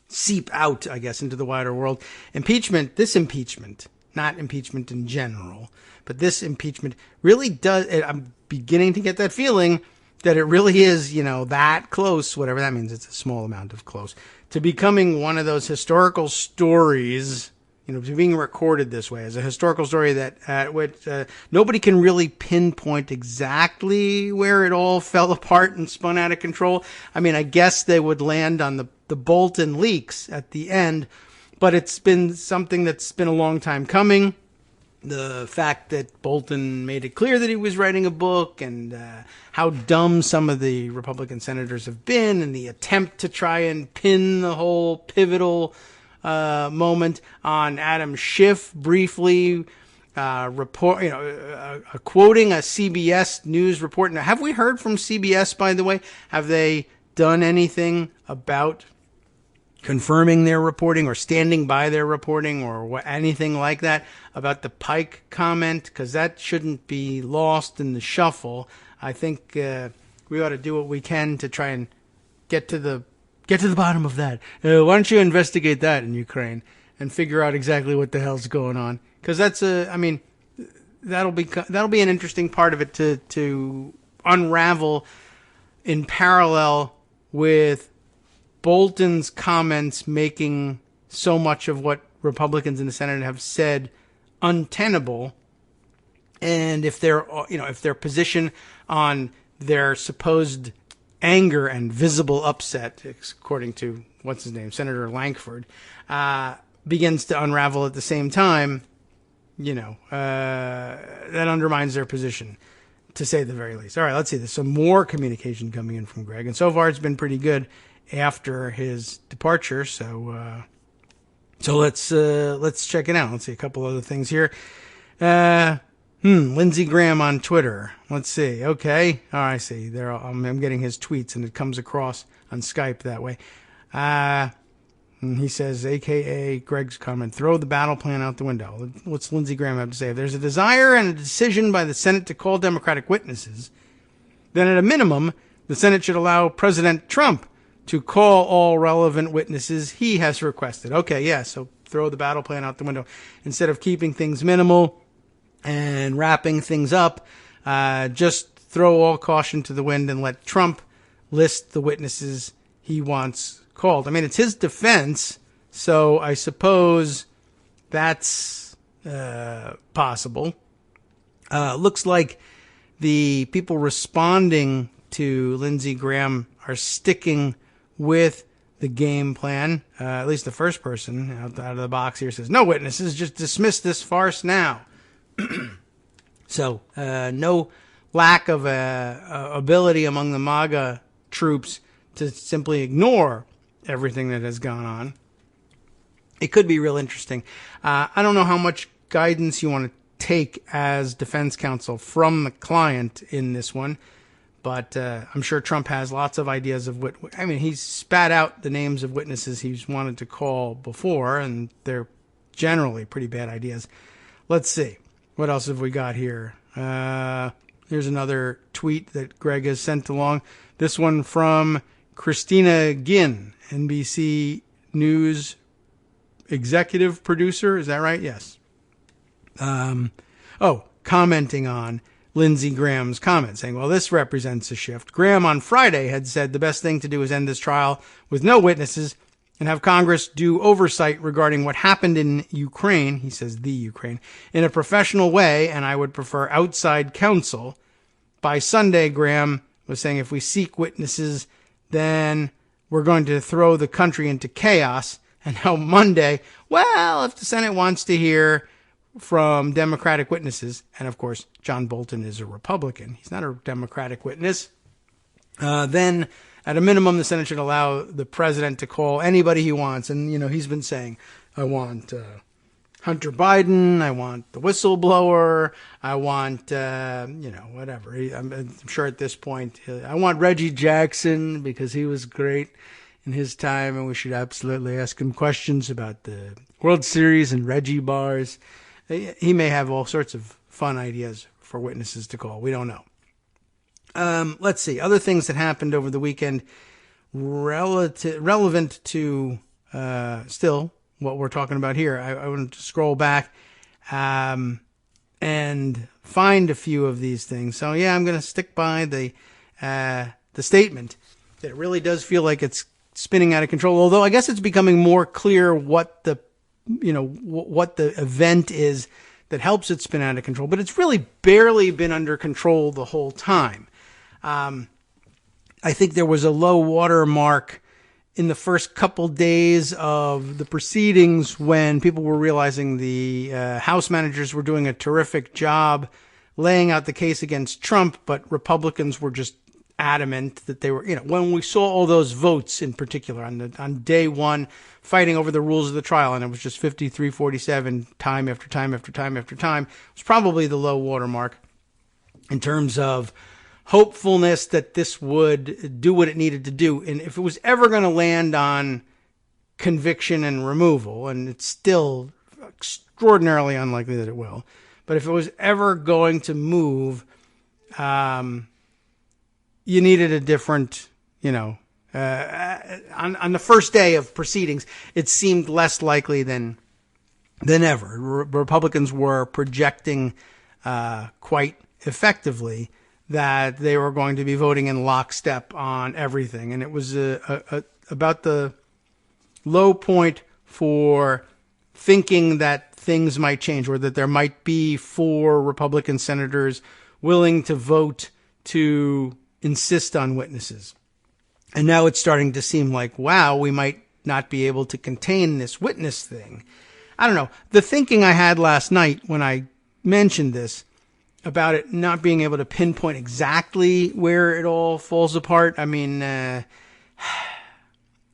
Speaker 3: seep out, I guess, into the wider world, this impeachment, not impeachment in general, but this impeachment really does, I'm beginning to get that feeling that it really is, that close, whatever that means, it's a small amount of close, to becoming one of those historical stories, to being recorded this way as a historical story that which nobody can really pinpoint exactly where it all fell apart and spun out of control. I mean, I guess they would land on the Bolton leaks at the end, but it's been something that's been a long time coming. The fact that Bolton made it clear that he was writing a book, and how dumb some of the Republican senators have been, and the attempt to try and pin the whole pivotal moment on Adam Schiff briefly quoting a CBS News report. Now, have we heard from CBS, by the way? Have they done anything about confirming their reporting or standing by their reporting or anything like that about the Pike comment? Because that shouldn't be lost in the shuffle. I think we ought to do what we can to try and get to the bottom of that. Why don't you investigate that in Ukraine and figure out exactly what the hell's going on? Because that's that'll be an interesting part of it to unravel in parallel with Bolton's comments making so much of what Republicans in the Senate have said untenable, and if their position on their supposed anger and visible upset, according to, what's his name, Senator Lankford, begins to unravel at the same time, that undermines their position, to say the very least. All right, let's see. There's some more communication coming in from Greg, and so far it's been pretty good after his departure. So let's check it out. Let's see a couple other things here. Lindsey Graham on Twitter. Let's see. Okay. Oh, I see. There, I'm getting his tweets, and it comes across on Skype that way. He says, AKA Greg's comment, throw the battle plan out the window. What's Lindsey Graham have to say? If there's a desire and a decision by the Senate to call Democratic witnesses, then at a minimum, the Senate should allow President Trump to call all relevant witnesses he has requested. Okay, yeah, so throw the battle plan out the window. Instead of keeping things minimal and wrapping things up, just throw all caution to the wind and let Trump list the witnesses he wants called. I mean, it's his defense, so I suppose that's possible. Looks like the people responding to Lindsey Graham are sticking with the game plan. At least the first person out of the box here says, no witnesses, just dismiss this farce now. So, no lack of ability among the MAGA troops to simply ignore everything that has gone on. It could be real interesting. I don't know how much guidance you want to take as defense counsel from the client in this one, but I'm sure Trump has lots of ideas of what, I mean, he's spat out the names of witnesses he's wanted to call before, and they're generally pretty bad ideas. Let's see. What else have we got here? Here's another tweet that Greg has sent along. This one from Christina Ginn, NBC News executive producer. Is that right? Yes. Commenting on Lindsey Graham's comment, saying, well, this represents a shift. Graham on Friday had said the best thing to do is end this trial with no witnesses and have Congress do oversight regarding what happened in Ukraine, he says the Ukraine, in a professional way, and I would prefer outside counsel. By Sunday, Graham was saying if we seek witnesses, then we're going to throw the country into chaos. And now Monday, well, if the Senate wants to hear from Democratic witnesses, and of course, John Bolton is a Republican, he's not a Democratic witness, then at a minimum, the Senate should allow the president to call anybody he wants. And, he's been saying, I want Hunter Biden, I want the whistleblower, I want, whatever. I'm sure at this point, I want Reggie Jackson because he was great in his time, and we should absolutely ask him questions about the World Series and Reggie bars. He may have all sorts of fun ideas for witnesses to call. We don't know. Let's see. Other things that happened over the weekend relevant to still what we're talking about here. I want to scroll back and find a few of these things. So, yeah, I'm going to stick by the statement that it really does feel like it's spinning out of control, although I guess it's becoming more clear what the event is that helps it spin out of control. But it's really barely been under control the whole time. I think there was a low water mark in the first couple days of the proceedings when people were realizing the House managers were doing a terrific job laying out the case against Trump, but Republicans were just adamant that they were, when we saw all those votes in particular on day one fighting over the rules of the trial, and it was just 53-47 time after time after time after time, it was probably the low water mark in terms of hopefulness that this would do what it needed to do. And if it was ever going to land on conviction and removal, and it's still extraordinarily unlikely that it will, but if it was ever going to move, you needed a different, on the first day of proceedings, it seemed less likely than ever. Republicans were projecting quite effectively that they were going to be voting in lockstep on everything. And it was about the low point for thinking that things might change, or that there might be 4 Republican senators willing to vote to insist on witnesses. And now it's starting to seem like, wow, we might not be able to contain this witness thing. I don't know. The thinking I had last night when I mentioned this about it not being able to pinpoint exactly where it all falls apart. I mean,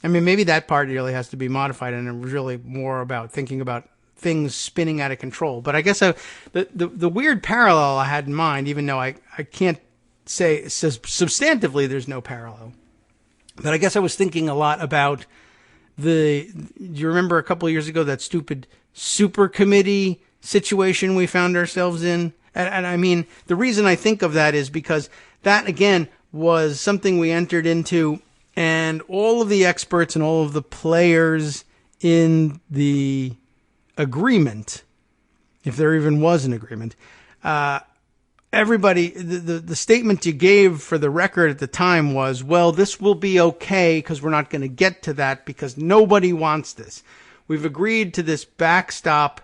Speaker 3: maybe that part really has to be modified, and it was really more about thinking about things spinning out of control. But I guess the weird parallel I had in mind, even though I can't say substantively there's no parallel, but I guess I was thinking a lot about do you remember a couple of years ago that stupid super committee situation we found ourselves in? And I mean, the reason I think of that is because that, again, was something we entered into, and all of the experts and all of the players in the agreement, if there even was an agreement, everybody, the statement you gave for the record at the time was, well, this will be okay because we're not going to get to that because nobody wants this. We've agreed to this backstop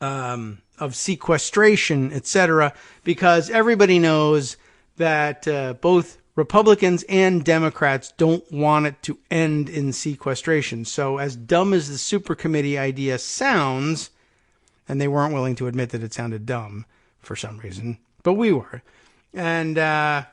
Speaker 3: of sequestration, etc., because everybody knows that both Republicans and Democrats don't want it to end in sequestration. So as dumb as the super committee idea sounds, and they weren't willing to admit that it sounded dumb for some reason, but we were. And by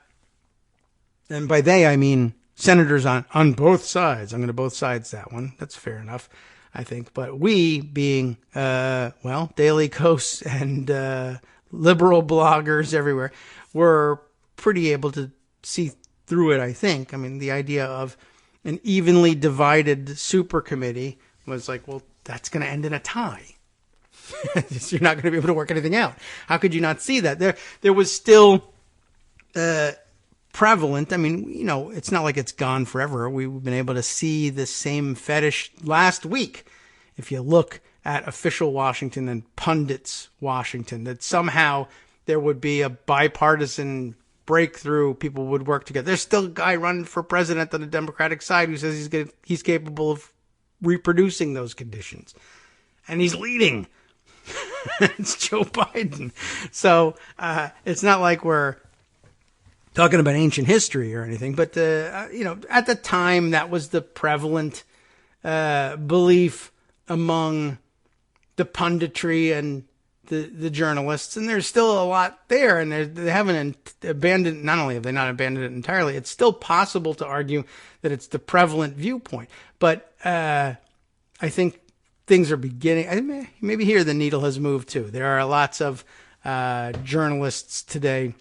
Speaker 3: they, I mean senators on both sides. I'm going to both sides that one. That's fair enough, I think. But we being, Daily Kos and liberal bloggers everywhere were pretty able to see through it, I think. I mean, the idea of an evenly divided super committee was like, well, that's going to end in a tie. You're not going to be able to work anything out. How could you not see that? There was still prevalent. I mean, you know, it's not like it's gone forever. We've been able to see the same fetish last week. If you look at official Washington and pundits Washington, that somehow there would be a bipartisan breakthrough, people would work together. There's still a guy running for president on the Democratic side who says he's capable of reproducing those conditions. And he's leading. It's Joe Biden. So it's not like we're talking about ancient history or anything, but at the time that was the prevalent belief among the punditry and the journalists, and there's still a lot there, and they haven't abandoned. Not only have they not abandoned it entirely, it's still possible to argue that it's the prevalent viewpoint. But I think things are beginning. Maybe here the needle has moved too. There are lots of journalists today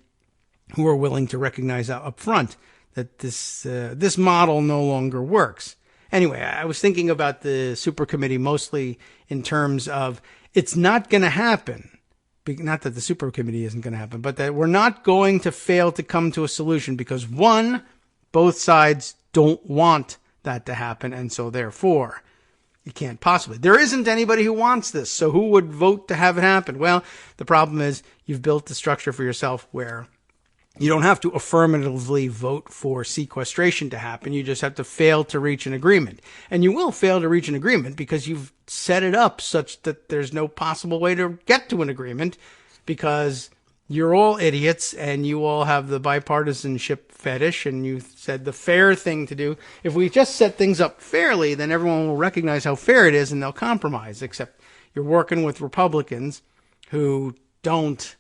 Speaker 3: who are willing to recognize up front that this model no longer works. Anyway, I was thinking about the super committee mostly in terms of it's not going to happen. Not that the super committee isn't going to happen, but that we're not going to fail to come to a solution because, one, both sides don't want that to happen, and so therefore you can't possibly. There isn't anybody who wants this, so who would vote to have it happen? Well, the problem is you've built the structure for yourself where you don't have to affirmatively vote for sequestration to happen. You just have to fail to reach an agreement. And you will fail to reach an agreement because you've set it up such that there's no possible way to get to an agreement because you're all idiots and you all have the bipartisanship fetish, and you said the fair thing to do. If we just set things up fairly, then everyone will recognize how fair it is and they'll compromise, except you're working with Republicans who don't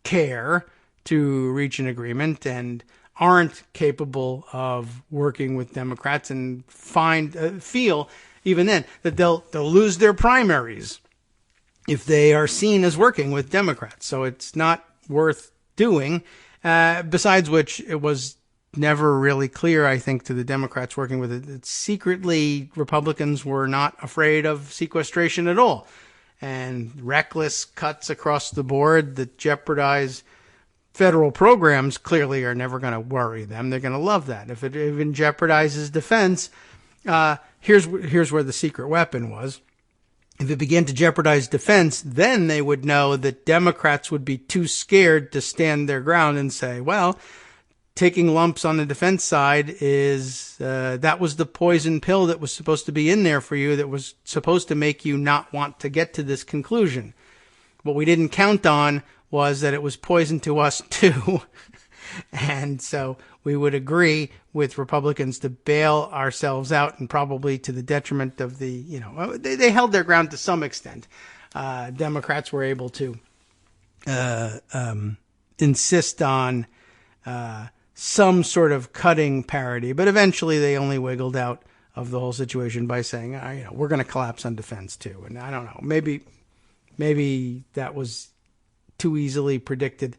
Speaker 3: care to reach an agreement and aren't capable of working with Democrats and feel even then that they'll lose their primaries if they are seen as working with Democrats. So it's not worth doing. Besides which, it was never really clear, I think, to the Democrats working with it. Secretly, Republicans were not afraid of sequestration at all. And reckless cuts across the board that jeopardize federal programs clearly are never going to worry them. They're going to love that. If it even jeopardizes defense, here's where the secret weapon was. If it began to jeopardize defense, then they would know that Democrats would be too scared to stand their ground and say, well, taking lumps on the defense side is, that was the poison pill that was supposed to be in there for you, that was supposed to make you not want to get to this conclusion. What we didn't count on was that it was poison to us too. And so we would agree with Republicans to bail ourselves out, and probably to the detriment of the, they held their ground to some extent. Democrats were able to insist on some sort of cutting parity, but eventually they only wiggled out of the whole situation by saying, we're going to collapse on defense too. And I don't know, maybe that was too easily predicted,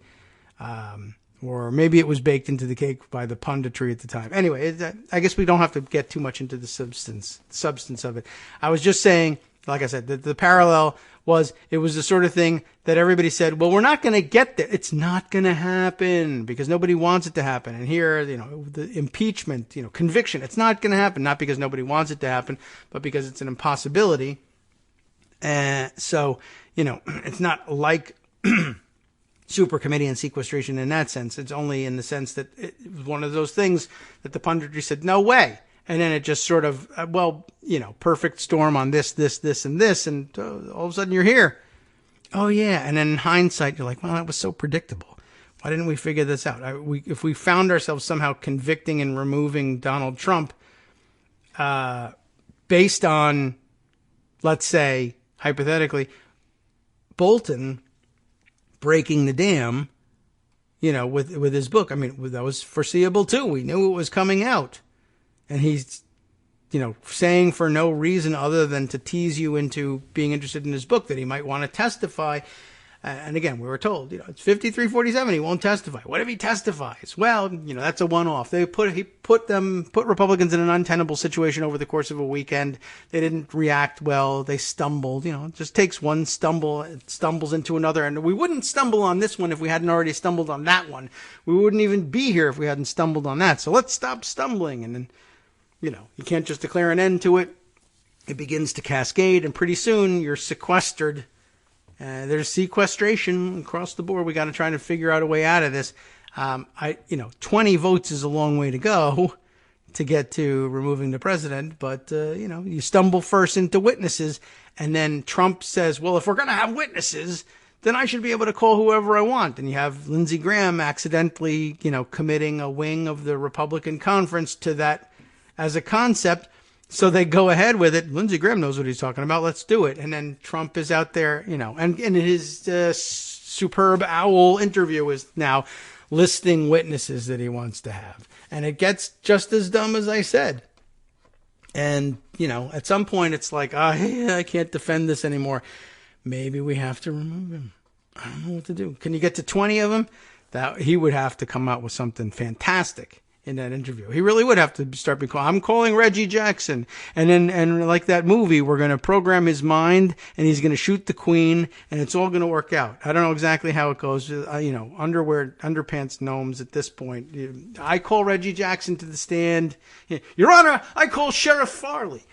Speaker 3: or maybe it was baked into the cake by the punditry at the time. Anyway, I guess we don't have to get too much into the substance of it. I was just saying, like I said, the parallel was, it was the sort of thing that everybody said, well, we're not going to get there. It's not going to happen because nobody wants it to happen. And here, the impeachment, conviction, it's not going to happen, not because nobody wants it to happen, but because it's an impossibility. So, it's not like super committee and sequestration in that sense. It's only in the sense that it was one of those things that the punditry said, no way. And then it just sort of, perfect storm on this, and this. And all of a sudden you're here. Oh, yeah. And then in hindsight, you're like, well, that was so predictable. Why didn't we figure this out? If we found ourselves somehow convicting and removing Donald Trump based on, let's say, hypothetically, Bolton breaking the dam, with his book. I mean, that was foreseeable too. We knew it was coming out. And he's, saying for no reason other than to tease you into being interested in his book that he might want to testify. And again, we were told, it's 53-47. He won't testify. What if he testifies? Well, that's a one-off. He put Republicans in an untenable situation over the course of a weekend. They didn't react well. They stumbled. It just takes one stumble. It stumbles into another. And we wouldn't stumble on this one if we hadn't already stumbled on that one. We wouldn't even be here if we hadn't stumbled on that. So let's stop stumbling. And then, you can't just declare an end to it. It begins to cascade, and pretty soon you're sequestered. There's sequestration across the board. We got to try to figure out a way out of this. 20 votes is a long way to go to get to removing the president. But, you stumble first into witnesses, and then Trump says, well, if we're going to have witnesses, then I should be able to call whoever I want. And you have Lindsey Graham accidentally, committing a wing of the Republican conference to that as a concept. So they go ahead with it. Lindsey Graham knows what he's talking about. Let's do it. And then Trump is out there, and in his superb owl interview is now listing witnesses that he wants to have. And it gets just as dumb as I said. And, at some point it's like, I can't defend this anymore. Maybe we have to remove him. I don't know what to do. Can you get to 20 of them? That he would have to come out with something fantastic in that interview. He really would have to start I'm calling Reggie Jackson. And like that movie, we're going to program his mind and he's going to shoot the queen and it's all going to work out. I don't know exactly how it goes. Underpants gnomes at this point. I call Reggie Jackson to the stand. Your Honor, I call Sheriff Farley.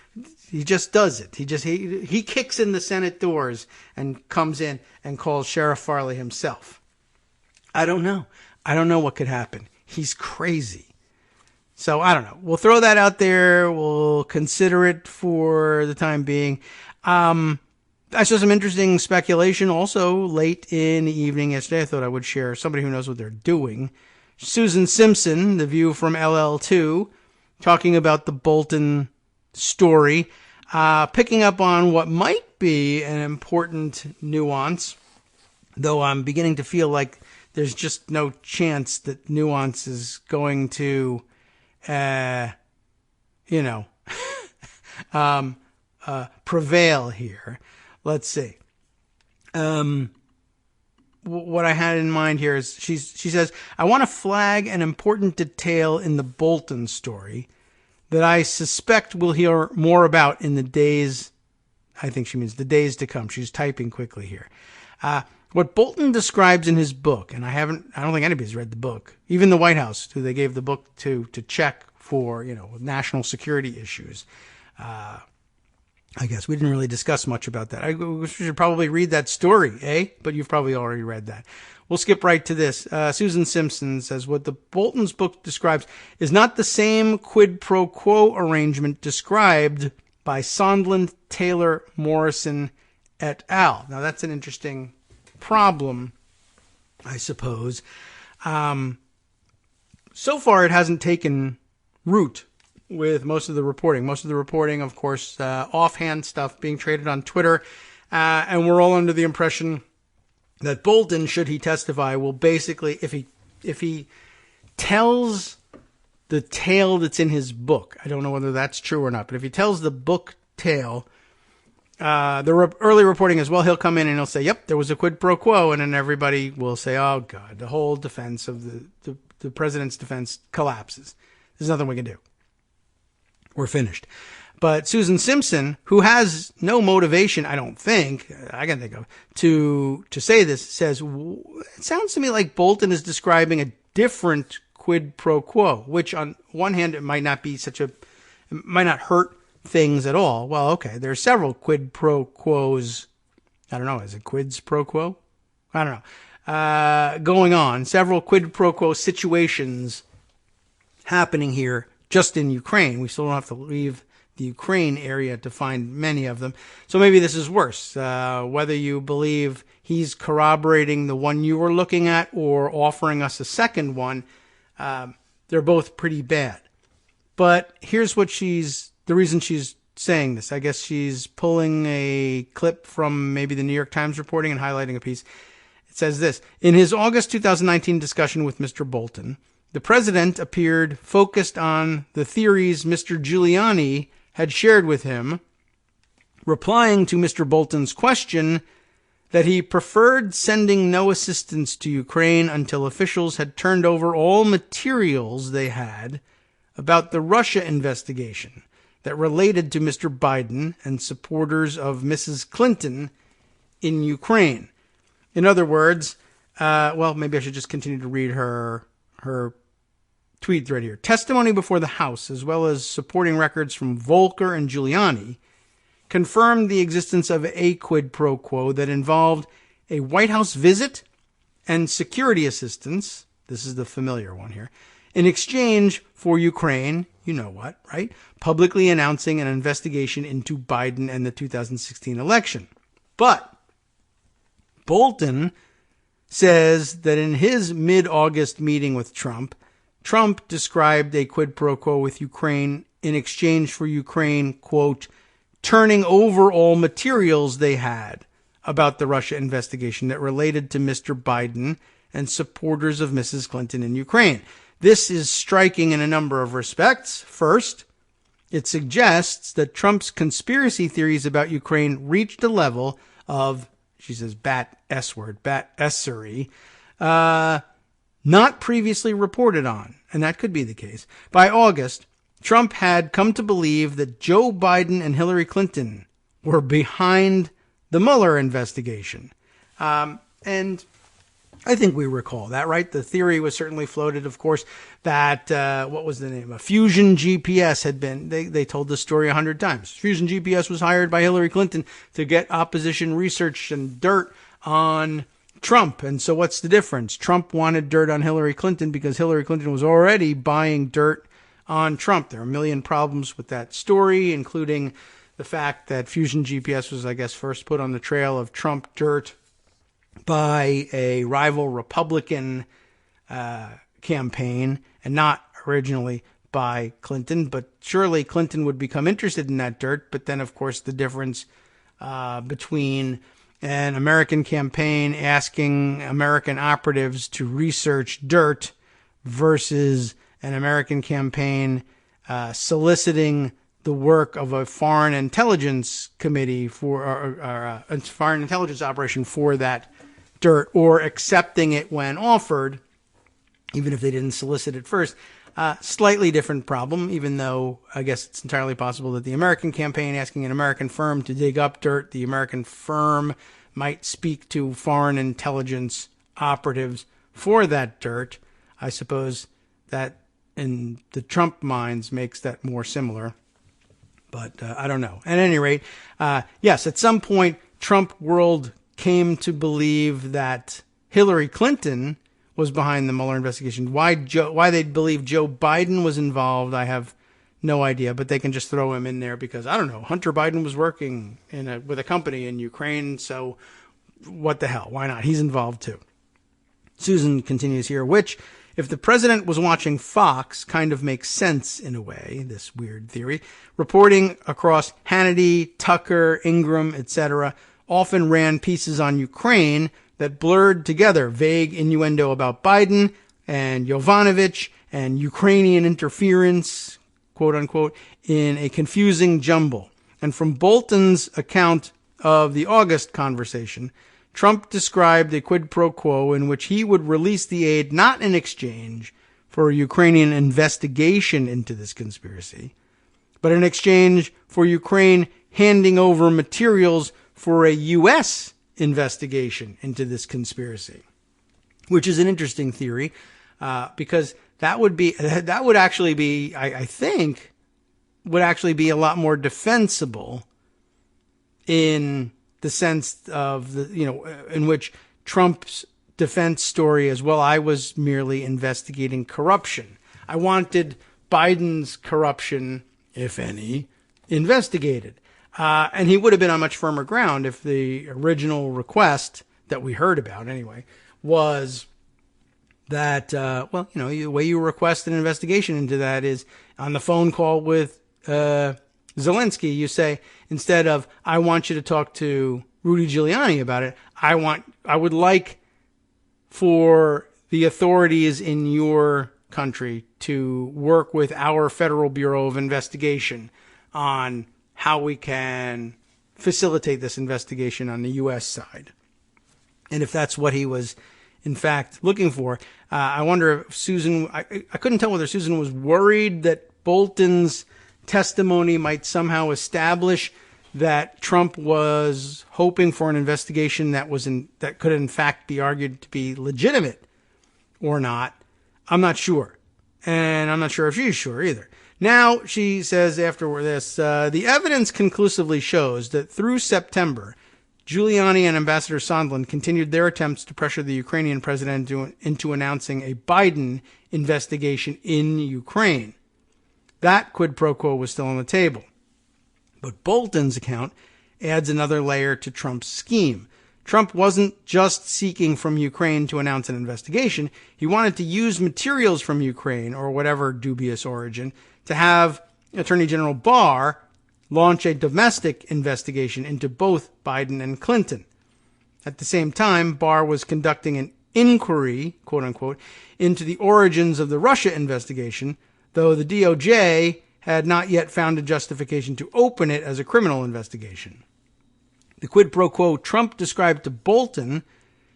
Speaker 3: He just does it. He kicks in the Senate doors and comes in and calls Sheriff Farley himself. I don't know. I don't know what could happen. He's crazy. So I don't know. We'll throw that out there. We'll consider it for the time being. I saw some interesting speculation also late in the evening yesterday. I thought I would share somebody who knows what they're doing. Susan Simpson, The View from LL2, talking about the Bolton story, picking up on what might be an important nuance, though I'm beginning to feel like there's just no chance that nuance is going to prevail here. Let's see. What I had in mind here is she says, I want to flag an important detail in the Bolton story that I suspect we'll hear more about in the days, I think she means the days to come. She's typing quickly here. What Bolton describes in his book, and I don't think anybody's read the book, even the White House, who they gave the book to check for, national security issues. I guess we didn't really discuss much about that. We should probably read that story, eh? But you've probably already read that. We'll skip right to this. Susan Simpson says, what the Bolton's book describes is not the same quid pro quo arrangement described by Sondland, Taylor, Morrison, et al. Now, that's an interesting problem, I suppose. so far it hasn't taken root with most of the reporting. Most of the reporting, of course, offhand stuff being traded on Twitter. And we're all under the impression that Bolton, should he testify, will basically, if he tells the tale that's in his book, I don't know whether that's true or not, but if he tells the book tale, early reporting as well, he'll come in and he'll say, yep, there was a quid pro quo, and then everybody will say, oh, God, the whole defense of the president's defense collapses. There's nothing we can do. We're finished. But Susan Simpson, who has no motivation, I don't think, I can think of, to say this, says, it sounds to me like Bolton is describing a different quid pro quo, which on one hand, it might not hurt things at all. Well, okay, there are several quid pro quos. I don't know. Is it quids pro quo? I don't know. Going on, several quid pro quo situations happening here just in Ukraine. We still don't have to leave the Ukraine area to find many of them. So maybe this is worse. Whether you believe he's corroborating the one you were looking at or offering us a second one, they're both pretty bad. But here's the reason she's saying this. I guess she's pulling a clip from maybe the New York Times reporting and highlighting a piece. It says this: in his August 2019 discussion with Mr. Bolton, the president appeared focused on the theories Mr. Giuliani had shared with him, replying to Mr. Bolton's question that he preferred sending no assistance to Ukraine until officials had turned over all materials they had about the Russia investigation that related to Mr. Biden and supporters of Mrs. Clinton in Ukraine. In other words, maybe I should just continue to read her tweet thread here. Testimony before the House, as well as supporting records from Volker and Giuliani, confirmed the existence of a quid pro quo that involved a White House visit and security assistance, this is the familiar one here, in exchange for Ukraine, you know what, right? Publicly announcing an investigation into Biden and the 2016 election. But Bolton says that in his mid-August meeting with Trump described a quid pro quo with Ukraine in exchange for Ukraine, quote, turning over all materials they had about the Russia investigation that related to Mr. Biden and supporters of Mrs. Clinton in Ukraine. This is striking in a number of respects. First, it suggests that Trump's conspiracy theories about Ukraine reached a level of, she says, bat-essery, not previously reported on, and that could be the case. By August, Trump had come to believe that Joe Biden and Hillary Clinton were behind the Mueller investigation. And I think we recall that, right? The theory was certainly floated, of course, that, what was the name? Fusion GPS had been, they told the story 100 times. Fusion GPS was hired by Hillary Clinton to get opposition research and dirt on Trump. And so what's the difference? Trump wanted dirt on Hillary Clinton because Hillary Clinton was already buying dirt on Trump. There are a million problems with that story, including the fact that Fusion GPS was, I guess, first put on the trail of Trump dirt by a rival Republican campaign and not originally by Clinton. But surely Clinton would become interested in that dirt. But then, of course, the difference between an American campaign asking American operatives to research dirt versus an American campaign soliciting the work of a foreign intelligence committee for or a foreign intelligence operation for that dirt, or accepting it when offered, even if they didn't solicit it first. Slightly different problem, even though I guess it's entirely possible that the American campaign asking an American firm to dig up dirt, the American firm might speak to foreign intelligence operatives for that dirt. I suppose that in the Trump minds makes that more similar, but I don't know. At any rate, yes, at some point, Trump world came to believe that Hillary Clinton was behind the Mueller investigation. Why they believe Joe Biden was involved, I have no idea, but they can just throw him in there because, I don't know, Hunter Biden was working with a company in Ukraine, so what the hell? Why not? He's involved too. Susan continues here, which If the president was watching Fox, kind of makes sense in a way, this weird theory. Reporting across Hannity, Tucker, Ingram, etc. often ran pieces on Ukraine that blurred together vague innuendo about Biden and Yovanovitch and Ukrainian interference, quote unquote, in a confusing jumble. And from Bolton's account of the August conversation, Trump described a quid pro quo in which he would release the aid not in exchange for a Ukrainian investigation into this conspiracy, but in exchange for Ukraine handing over materials for a U.S. investigation into this conspiracy, which is an interesting theory, because that would actually be, I think, would actually be a lot more defensible in the sense of in which Trump's defense story is, well, I was merely investigating corruption. I wanted Biden's corruption, if any, investigated. And he would have been on much firmer ground if the original request that we heard about anyway was that, the way you request an investigation into that is on the phone call with Zelensky, you say, instead of, I want you to talk to Rudy Giuliani about it, I would like for the authorities in your country to work with our Federal Bureau of Investigation on how we can facilitate this investigation on the U.S. side. And if that's what he was, in fact, looking for, I wonder if Susan, I couldn't tell whether Susan was worried that Bolton's testimony might somehow establish that Trump was hoping for an investigation that could in fact be argued to be legitimate or not. I'm not sure. And I'm not sure if she's sure either. Now, she says after this, the evidence conclusively shows that through September, Giuliani and Ambassador Sondland continued their attempts to pressure the Ukrainian president into announcing a Biden investigation in Ukraine. That quid pro quo was still on the table. But Bolton's account adds another layer to Trump's scheme. Trump wasn't just seeking from Ukraine to announce an investigation. He wanted to use materials from Ukraine, or whatever dubious origin, to have Attorney General Barr launch a domestic investigation into both Biden and Clinton. At the same time, Barr was conducting an inquiry, quote unquote, into the origins of the Russia investigation, though the DOJ had not yet found a justification to open it as a criminal investigation. The quid pro quo Trump described to Bolton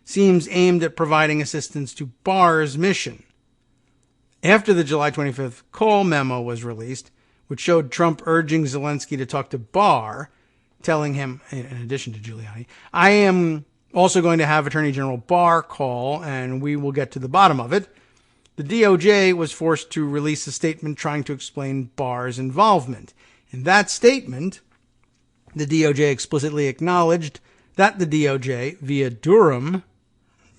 Speaker 3: seems aimed at providing assistance to Barr's mission. After the July 25th call memo was released, which showed Trump urging Zelensky to talk to Barr, telling him, in addition to Giuliani, I am also going to have Attorney General Barr call, and we will get to the bottom of it. The DOJ was forced to release a statement trying to explain Barr's involvement. In that statement, the DOJ explicitly acknowledged that the DOJ, via Durham,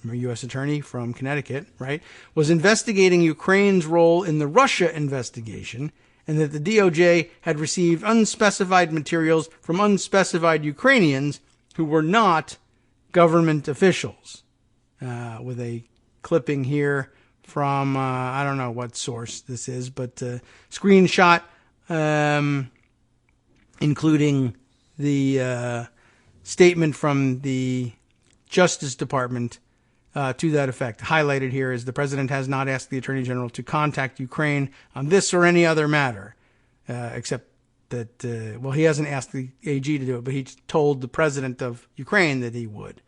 Speaker 3: a U.S. attorney from Connecticut, right, was investigating Ukraine's role in the Russia investigation, and that the DOJ had received unspecified materials from unspecified Ukrainians who were not government officials. With a clipping here from, I don't know what source this is, but screenshot including the statement from the Justice Department to that effect. Highlighted here is the president has not asked the Attorney General to contact Ukraine on this or any other matter, except that, he hasn't asked the AG to do it, but he told the president of Ukraine that he would.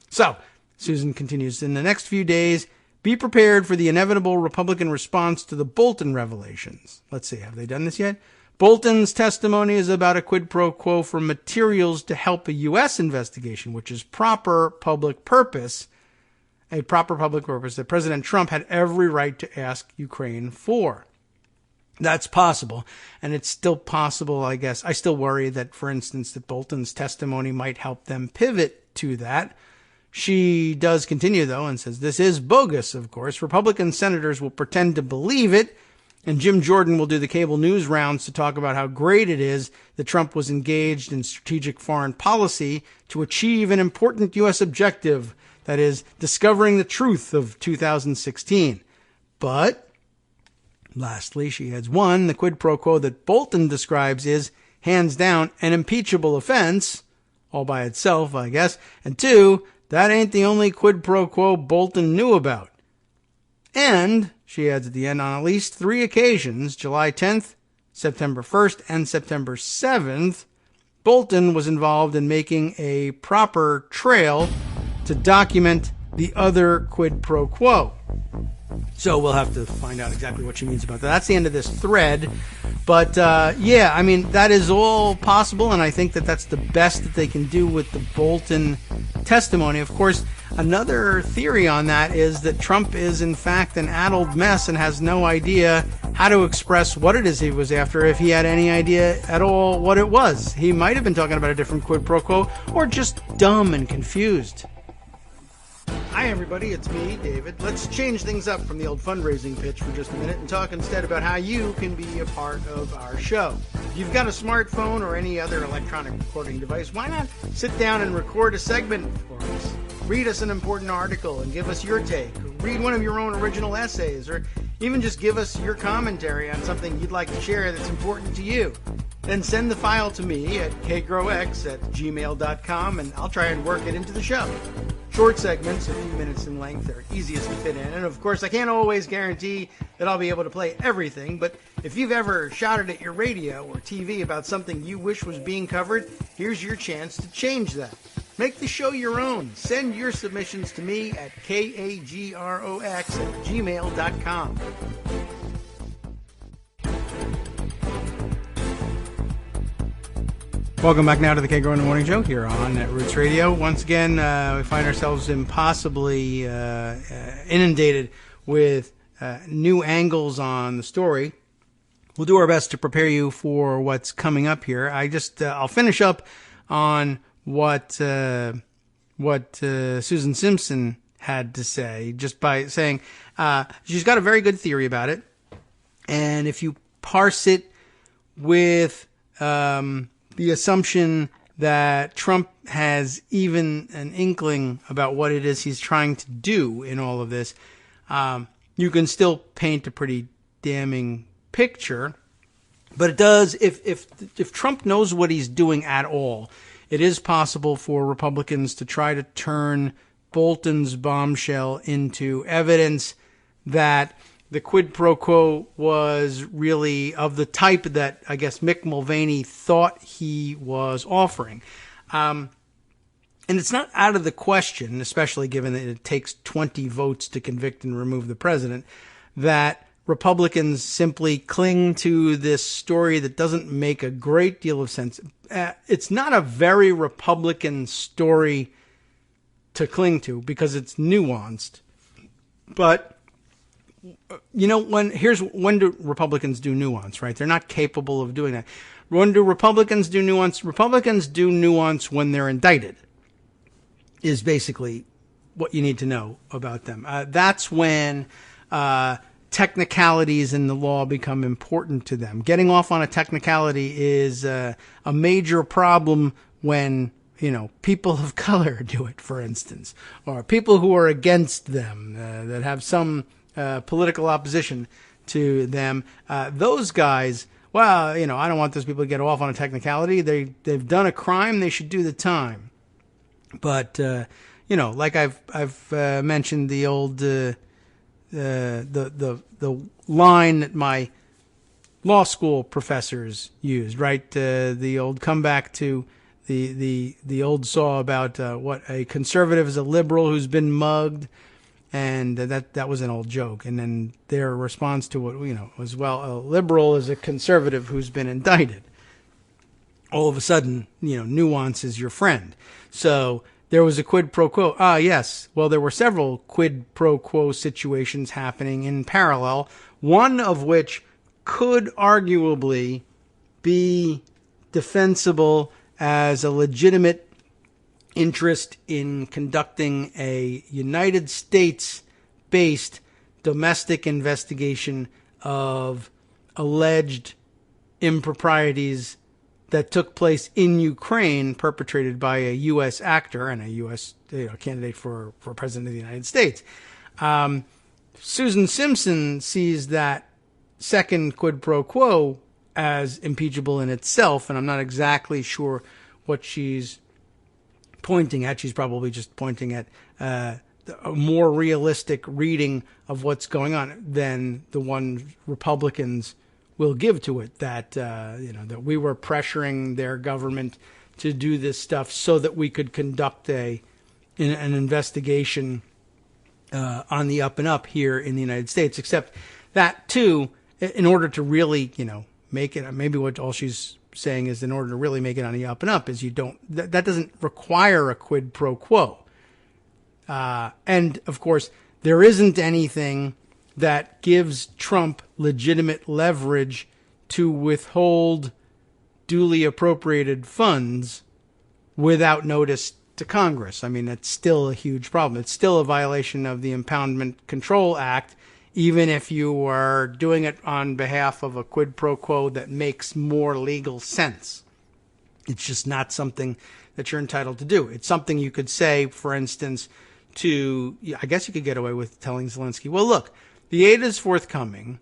Speaker 3: So, Susan continues, in the next few days, be prepared for the inevitable Republican response to the Bolton revelations. Let's see, have they done this yet? Bolton's testimony is about a quid pro quo for materials to help a U.S. investigation, which is a proper public purpose that President Trump had every right to ask Ukraine for. That's possible. And it's still possible, I guess. I still worry that, for instance, that Bolton's testimony might help them pivot to that. She does continue, though, and says, this is bogus, of course. Republican senators will pretend to believe it, and Jim Jordan will do the cable news rounds to talk about how great it is that Trump was engaged in strategic foreign policy to achieve an important U.S. objective, that is, discovering the truth of 2016. But, lastly, she adds, 1, the quid pro quo that Bolton describes is, hands down, an impeachable offense, all by itself, I guess. And 2, that ain't the only quid pro quo Bolton knew about. And, she adds at the end, on at least 3 occasions, July 10th, September 1st, and September 7th, Bolton was involved in making a proper trail to document the other quid pro quo. So we'll have to find out exactly what she means about that. That's the end of this thread. But, yeah, I mean, that is all possible, and I think that that's the best that they can do with the Bolton testimony. Of course, another theory on that is that Trump is, in fact, an addled mess and has no idea how to express what it is he was after, if he had any idea at all what it was. He might have been talking about a different quid pro quo, or just dumb and confused. Hi everybody, it's me, David. Let's change things up from the old fundraising pitch for just a minute and talk instead about how you can be a part of our show. If you've got a smartphone or any other electronic recording device, why not sit down and record a segment for us? Read us an important article and give us your take. Read one of your own original essays, or even just give us your commentary on something you'd like to share that's important to you. Then send the file to me at kagrox@gmail.com and I'll try and work it into the show. Short segments, a few minutes in length, are easiest to fit in. And of course, I can't always guarantee that I'll be able to play everything, but if you've ever shouted at your radio or TV about something you wish was being covered, here's your chance to change that. Make the show your own. Send your submissions to me at kagrox@gmail.com. Welcome back now to the Kagro in the Morning Show here on Roots Radio. Once again, we find ourselves impossibly inundated with new angles on the story. We'll do our best to prepare you for what's coming up here. I'll finish up on what Susan Simpson had to say, just by saying she's got a very good theory about it, and if you parse it with the assumption that Trump has even an inkling about what it is he's trying to do in all of this, you can still paint a pretty damning picture. But it does, if Trump knows what he's doing at all, it is possible for Republicans to try to turn Bolton's bombshell into evidence that the quid pro quo was really of the type that I guess Mick Mulvaney thought he was offering. And it's not out of the question, especially given that it takes 20 votes to convict and remove the president, that Republicans simply cling to this story that doesn't make a great deal of sense. It's not a very Republican story to cling to because it's nuanced. But you know, when do Republicans do nuance, right? They're not capable of doing that. When do Republicans do nuance? Republicans do nuance when they're indicted, is basically what you need to know about them. That's when technicalities in the law become important to them. Getting off on a technicality is a major problem when, you know, people of color do it, for instance, or people who are against them, that have some political opposition to them. Those guys, well, you know, I don't want those people to get off on a technicality. They've done a crime. They should do the time. But, you know, like I've mentioned the old, the line that my law school professors used, right? The old comeback to the old saw about, what a conservative is a liberal who's been mugged. And that was an old joke. And then their response to it, you know, was, well, a liberal is a conservative who's been indicted. All of a sudden, you know, nuance is your friend. So there was a quid pro quo. Yes. Well, there were several quid pro quo situations happening in parallel, one of which could arguably be defensible as a legitimate interest in conducting a United States-based domestic investigation of alleged improprieties that took place in Ukraine, perpetrated by a U.S. actor and a U.S. Candidate for president of the United States. Susan Simpson sees that second quid pro quo as impeachable in itself, and I'm not exactly sure what she's pointing at. She's probably just pointing at a more realistic reading of what's going on than the one Republicans will give to it, that that we were pressuring their government to do this stuff so that we could conduct an investigation on the up and up here in the United States. Except that too, in order to really make it, maybe what all she's saying is in order to really make it on the up and up is that doesn't require a quid pro quo. And of course, there isn't anything that gives Trump legitimate leverage to withhold duly appropriated funds without notice to Congress. I mean, that's still a huge problem. It's still a violation of the Impoundment Control Act, even if you are doing it on behalf of a quid pro quo that makes more legal sense. It's just not something that you're entitled to do. It's something you could say, for instance, I guess you could get away with telling Zelensky, well, look, the aid is forthcoming.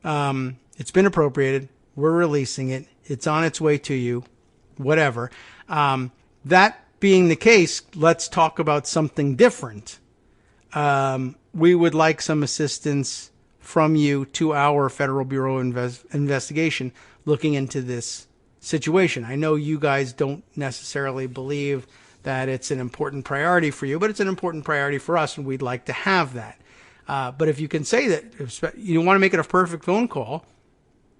Speaker 3: It's been appropriated. We're releasing it. It's on its way to you, whatever. That being the case, let's talk about something different. We would like some assistance from you to our Federal Bureau of Investigation looking into this situation. I know you guys don't necessarily believe that it's an important priority for you, but it's an important priority for us, and we'd like to have that. But if you can say that, if you want to make it a perfect phone call,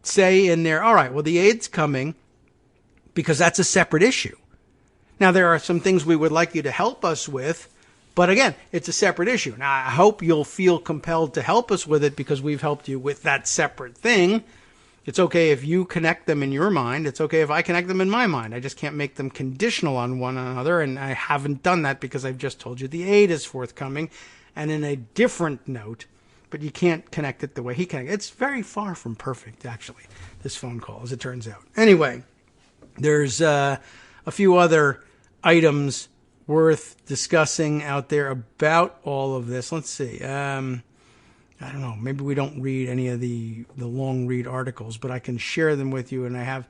Speaker 3: say in there, all right, well, the aid's coming because that's a separate issue. Now, there are some things we would like you to help us with, but again, it's a separate issue. Now, I hope you'll feel compelled to help us with it because we've helped you with that separate thing. It's okay if you connect them in your mind. It's okay if I connect them in my mind. I just can't make them conditional on one another, and I haven't done that because I've just told you the aid is forthcoming and in a different note, but you can't connect it the way he connected. It's very far from perfect, actually, this phone call, as it turns out. Anyway, there's a few other items worth discussing out there about all of this. Let's see. I don't know. Maybe we don't read any of the long read articles, but I can share them with you. And I have,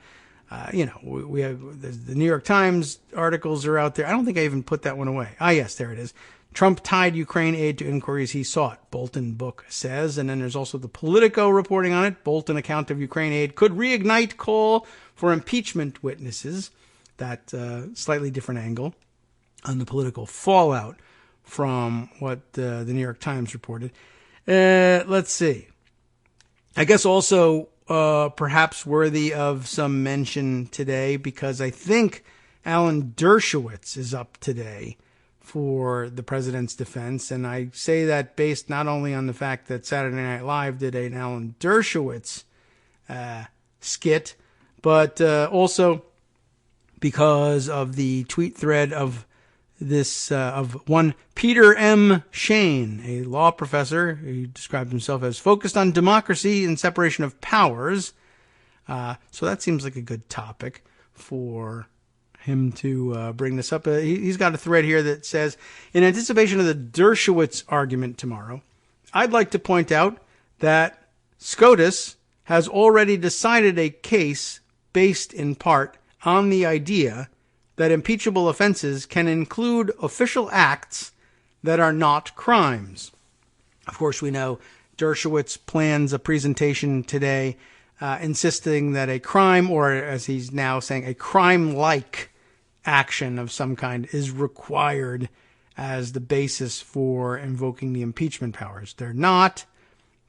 Speaker 3: we have the New York Times articles are out there. I don't think I even put that one away. Ah, yes, there it is. Trump tied Ukraine aid to inquiries he sought, Bolton book says. And then there's also the Politico reporting on it. Bolton account of Ukraine aid could reignite call for impeachment witnesses. That slightly different angle on the political fallout from what the New York Times reported. Let's see. I guess also perhaps worthy of some mention today, because I think Alan Dershowitz is up today for the president's defense. And I say that based not only on the fact that Saturday Night Live did an Alan Dershowitz skit, but also because of the tweet thread of this of one Peter M. Shane, a law professor. He described himself as focused on democracy and separation of powers. So that seems like a good topic for him to bring this up. He's got a thread here that says, in anticipation of the Dershowitz argument tomorrow, I'd like to point out that SCOTUS has already decided a case based in part on the idea that impeachable offenses can include official acts that are not crimes. Of course, we know Dershowitz plans a presentation today insisting that a crime, or as he's now saying, a crime-like action of some kind is required as the basis for invoking the impeachment powers. They're not,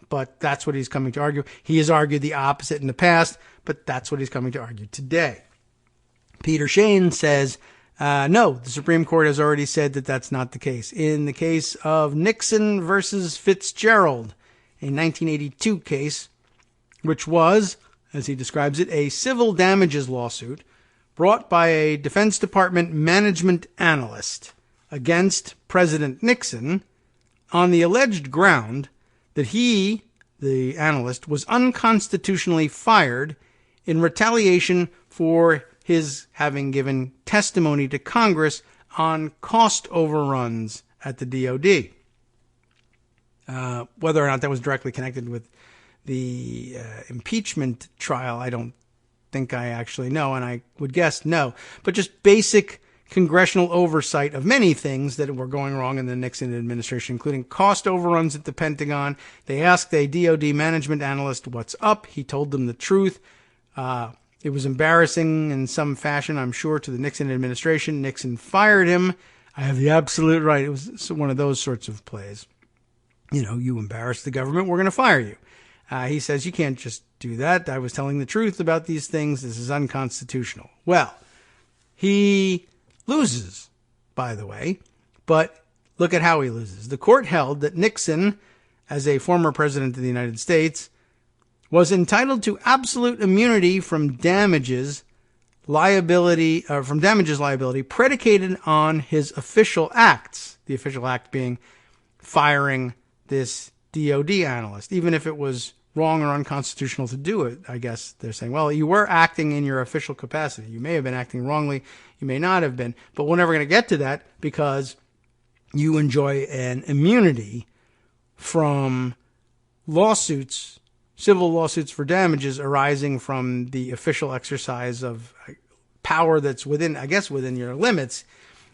Speaker 3: but that's what he's coming to argue. He has argued the opposite in the past, but that's what he's coming to argue today. Peter Shane says, no, the Supreme Court has already said that that's not the case. In the case of Nixon versus Fitzgerald, a 1982 case, which was, as he describes it, a civil damages lawsuit brought by a Defense Department management analyst against President Nixon on the alleged ground that he, the analyst, was unconstitutionally fired in retaliation for his having given testimony to Congress on cost overruns at the DOD. Whether or not that was directly connected with the impeachment trial, I don't think I actually know, and I would guess no. But just basic congressional oversight of many things that were going wrong in the Nixon administration, including cost overruns at the Pentagon. They asked a DOD management analyst what's up. He told them the truth. It was embarrassing in some fashion, I'm sure, to the Nixon administration. Nixon fired him. I have the absolute right. It was one of those sorts of plays. You embarrassed the government, we're going to fire you. He says, you can't just do that. I was telling the truth about these things. This is unconstitutional. Well, he loses, by the way, but look at how he loses. The court held that Nixon, as a former president of the United States, was entitled to absolute immunity from damages liability predicated on his official acts. The official act being firing this DOD analyst, even if it was wrong or unconstitutional to do it. I guess they're saying, well, you were acting in your official capacity. You may have been acting wrongly. You may not have been, but we're never going to get to that because you enjoy an immunity from lawsuits, civil lawsuits for damages arising from the official exercise of power that's within your limits.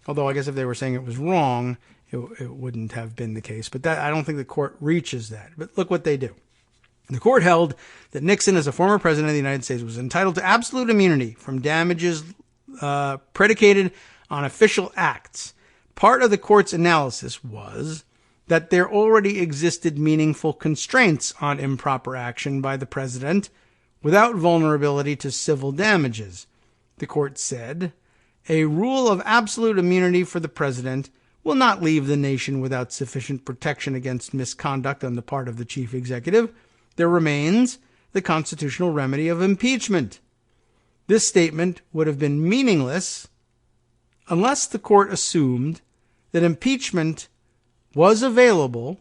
Speaker 3: Although I guess if they were saying it was wrong, it wouldn't have been the case. But I don't think the court reaches that. But look what they do. The court held that Nixon, as a former president of the United States, was entitled to absolute immunity from damages predicated on official acts. Part of the court's analysis was that there already existed meaningful constraints on improper action by the president without vulnerability to civil damages. The court said, a rule of absolute immunity for the president will not leave the nation without sufficient protection against misconduct on the part of the chief executive. There remains the constitutional remedy of impeachment. This statement would have been meaningless unless the court assumed that impeachment was available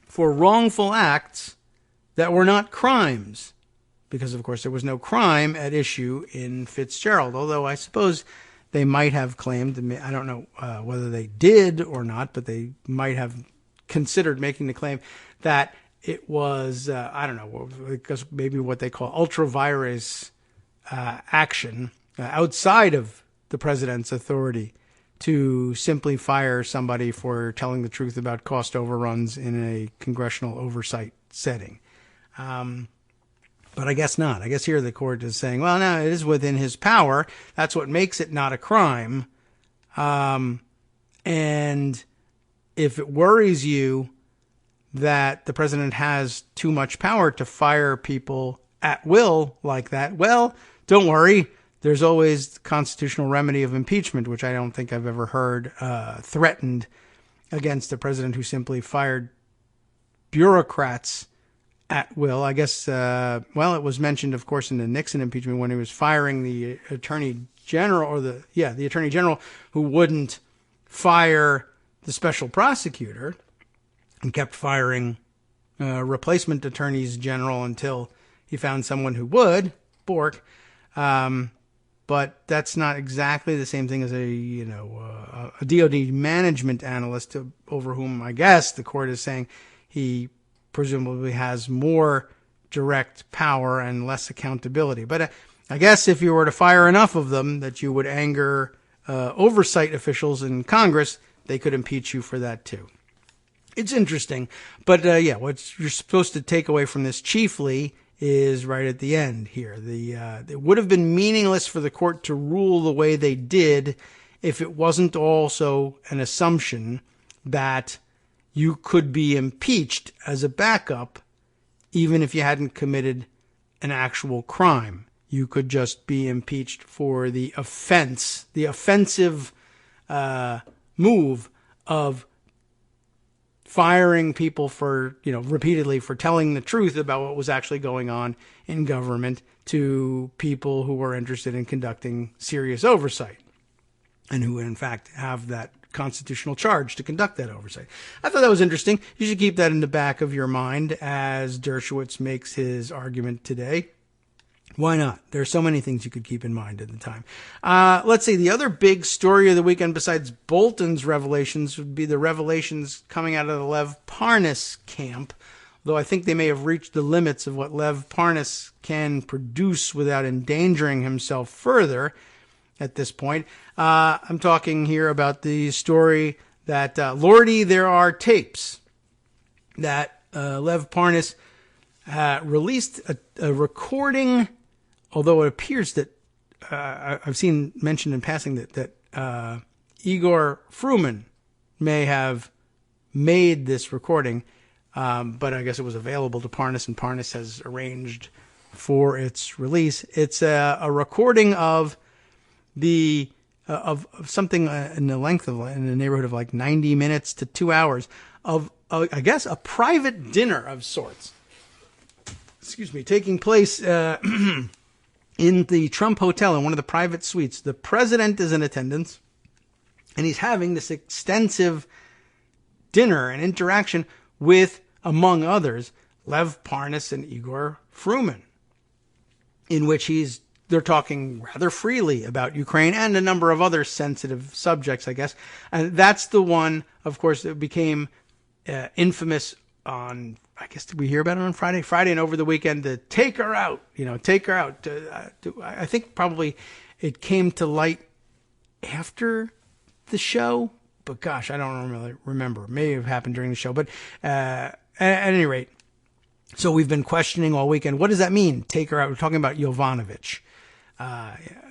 Speaker 3: for wrongful acts that were not crimes. Because, of course, there was no crime at issue in Fitzgerald, although I suppose they might have claimed, I don't know whether they did or not, but they might have considered making the claim that it was, because maybe what they call ultra vires action outside of the president's authority to simply fire somebody for telling the truth about cost overruns in a congressional oversight setting. But I guess not. I guess here the court is saying, well, no, it is within his power. That's what makes it not a crime. And if it worries you that the president has too much power to fire people at will like that, well, don't worry. There's always the constitutional remedy of impeachment, which I don't think I've ever heard threatened against a president who simply fired bureaucrats at will. I guess, it was mentioned, of course, in the Nixon impeachment when he was firing the attorney general, the attorney general who wouldn't fire the special prosecutor and kept firing replacement attorneys general until he found someone who would, Bork. But that's not exactly the same thing as a DOD management analyst over whom I guess the court is saying he presumably has more direct power and less accountability. But I guess if you were to fire enough of them that you would anger oversight officials in Congress, they could impeach you for that too. It's interesting. But what you're supposed to take away from this chiefly is right at the end here. It would have been meaningless for the court to rule the way they did if it wasn't also an assumption that you could be impeached as a backup even if you hadn't committed an actual crime. You could just be impeached for the offensive move of firing people for, repeatedly for telling the truth about what was actually going on in government to people who were interested in conducting serious oversight and who, in fact, have that constitutional charge to conduct that oversight. I thought that was interesting. You should keep that in the back of your mind as Dershowitz makes his argument today. Why not? There are so many things you could keep in mind at the time. Let's see. The other big story of the weekend besides Bolton's revelations would be the revelations coming out of the Lev Parnas camp, though I think they may have reached the limits of what Lev Parnas can produce without endangering himself further at this point. I'm talking here about the story that, Lordy, there are tapes that Lev Parnas released a recording, although it appears that I've seen mentioned in passing that Igor Fruman may have made this recording, but I guess it was available to Parnas, and Parnas has arranged for its release. It's a recording of of something in the length of, in the neighborhood of like 90 minutes to 2 hours of, I guess, a private dinner of sorts. Excuse me, taking place in the Trump Hotel in one of the private suites. The president is in attendance, and he's having this extensive dinner and interaction with, among others, Lev Parnas and Igor Fruman, in which they're talking rather freely about Ukraine and a number of other sensitive subjects, I guess. And that's the one, of course, that became infamous on, I guess, did we hear about it on Friday? Friday and over the weekend, to take her out, take her out. I think probably it came to light after the show, but gosh, I don't really remember. It may have happened during the show, but at any rate, so we've been questioning all weekend. What does that mean? Take her out. We're talking about Jovanovic.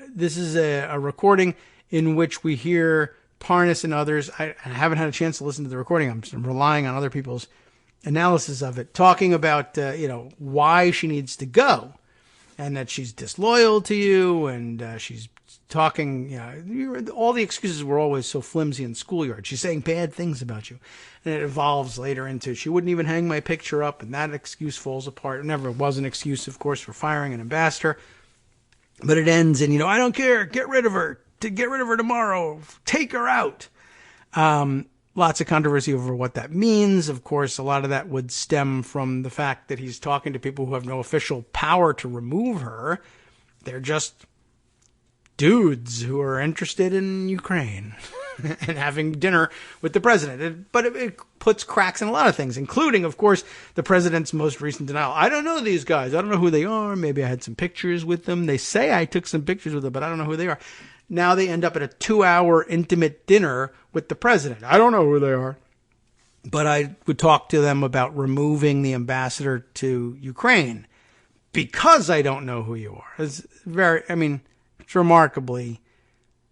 Speaker 3: This is a recording in which we hear Parnas and others. I haven't had a chance to listen to the recording. I'm relying on other people's analysis of it, talking about, why she needs to go and that she's disloyal to you. And she's talking, all the excuses were always so flimsy in schoolyard. She's saying bad things about you. And it evolves later into, she wouldn't even hang my picture up. And that excuse falls apart. It never was an excuse, of course, for firing an ambassador. But it ends in, I don't care. Get rid of her. Get rid of her tomorrow. Take her out. Lots of controversy over what that means. Of course, a lot of that would stem from the fact that he's talking to people who have no official power to remove her. They're just dudes who are interested in Ukraine and having dinner with the president. But it puts cracks in a lot of things, including, of course, the president's most recent denial. I don't know these guys. I don't know who they are. Maybe I had some pictures with them. They say I took some pictures with them, but I don't know who they are. Now they end up at a 2-hour intimate dinner with the president. I don't know who they are. But I would talk to them about removing the ambassador to Ukraine because I don't know who you are. It's it's remarkably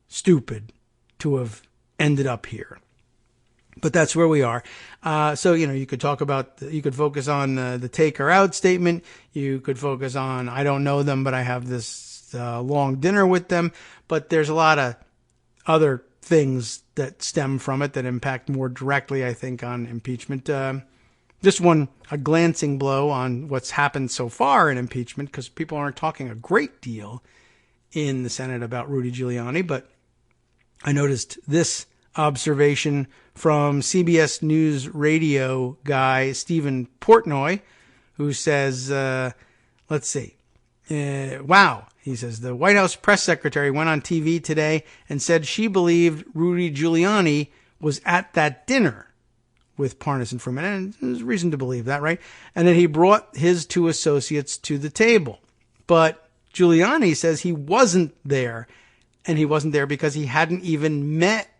Speaker 3: stupid to have ended up here. But that's where we are. So, you could talk about, you could focus on the take her out statement. You could focus on, I don't know them, but I have this long dinner with them. But there's a lot of other things that stem from it that impact more directly, I think, on impeachment. Just a glancing blow on what's happened so far in impeachment, because people aren't talking a great deal in the Senate about Rudy Giuliani. But I noticed this observation from CBS News radio guy Stephen Portnoy, who says, let's see. Wow. He says, the White House press secretary went on TV today and said she believed Rudy Giuliani was at that dinner with Parnas and Fruman. And there's reason to believe that, right? And that he brought his 2 associates to the table. But Giuliani says he wasn't there. And he wasn't there because he hadn't even met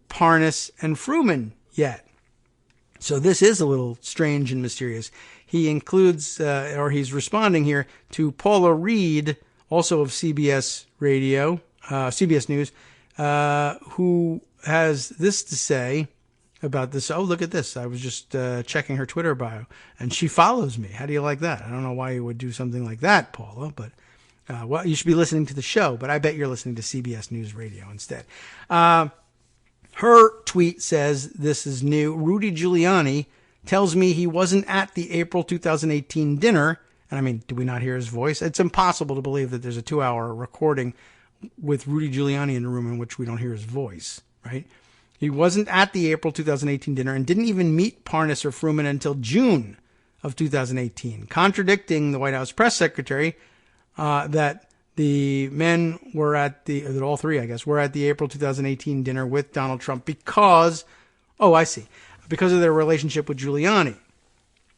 Speaker 3: Parnas and Fruman yet. So this is a little strange and mysterious. He includes, he's responding here to Paula Reed, also of CBS Radio, CBS News, who has this to say about this. Oh, look at this. I was just checking her Twitter bio, and she follows me. How do you like that? I don't know why you would do something like that, Paula, but well, you should be listening to the show, but I bet you're listening to CBS News Radio instead. Her tweet says, this is new. Rudy Giuliani tells me he wasn't at the April 2018 dinner. And do we not hear his voice? It's impossible to believe that there's a 2-hour recording with Rudy Giuliani in the room in which we don't hear his voice, right? He wasn't at the April 2018 dinner and didn't even meet Parnas or Fruman until June of 2018, contradicting the White House press secretary that the men were that all three, I guess, were at the April 2018 dinner with Donald Trump because of their relationship with Giuliani.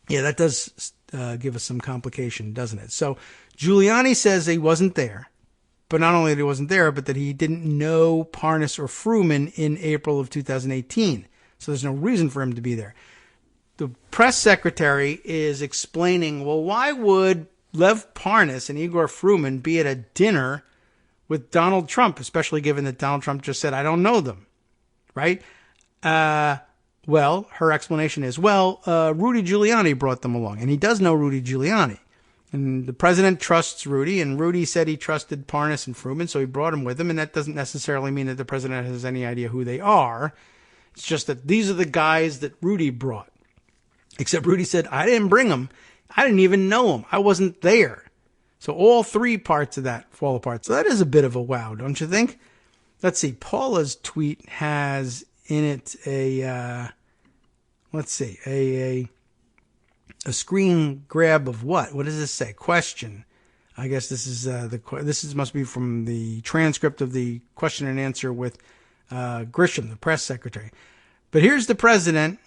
Speaker 3: Yeah, that does give us some complication, doesn't it? So Giuliani says he wasn't there, but not only that he wasn't there, but that he didn't know Parnas or Fruman in April of 2018. So there's no reason for him to be there. The press secretary is explaining, well, why would Lev Parnas and Igor Fruman be at a dinner with Donald Trump, especially given that Donald Trump just said, I don't know them, right? Well, her explanation is, Rudy Giuliani brought them along, and he does know Rudy Giuliani. And the president trusts Rudy, and Rudy said he trusted Parnas and Fruman, so he brought him with him, and that doesn't necessarily mean that the president has any idea who they are. It's just that these are the guys that Rudy brought. Except Rudy said, I didn't bring them. I didn't even know them. I wasn't there. So all three parts of that fall apart. So that is a bit of a wow, don't you think? Let's see. Paula's tweet has in it a screen grab of what? What does this say? Question. I guess this is must be from the transcript of the question and answer with Grisham, the press secretary. But here's the president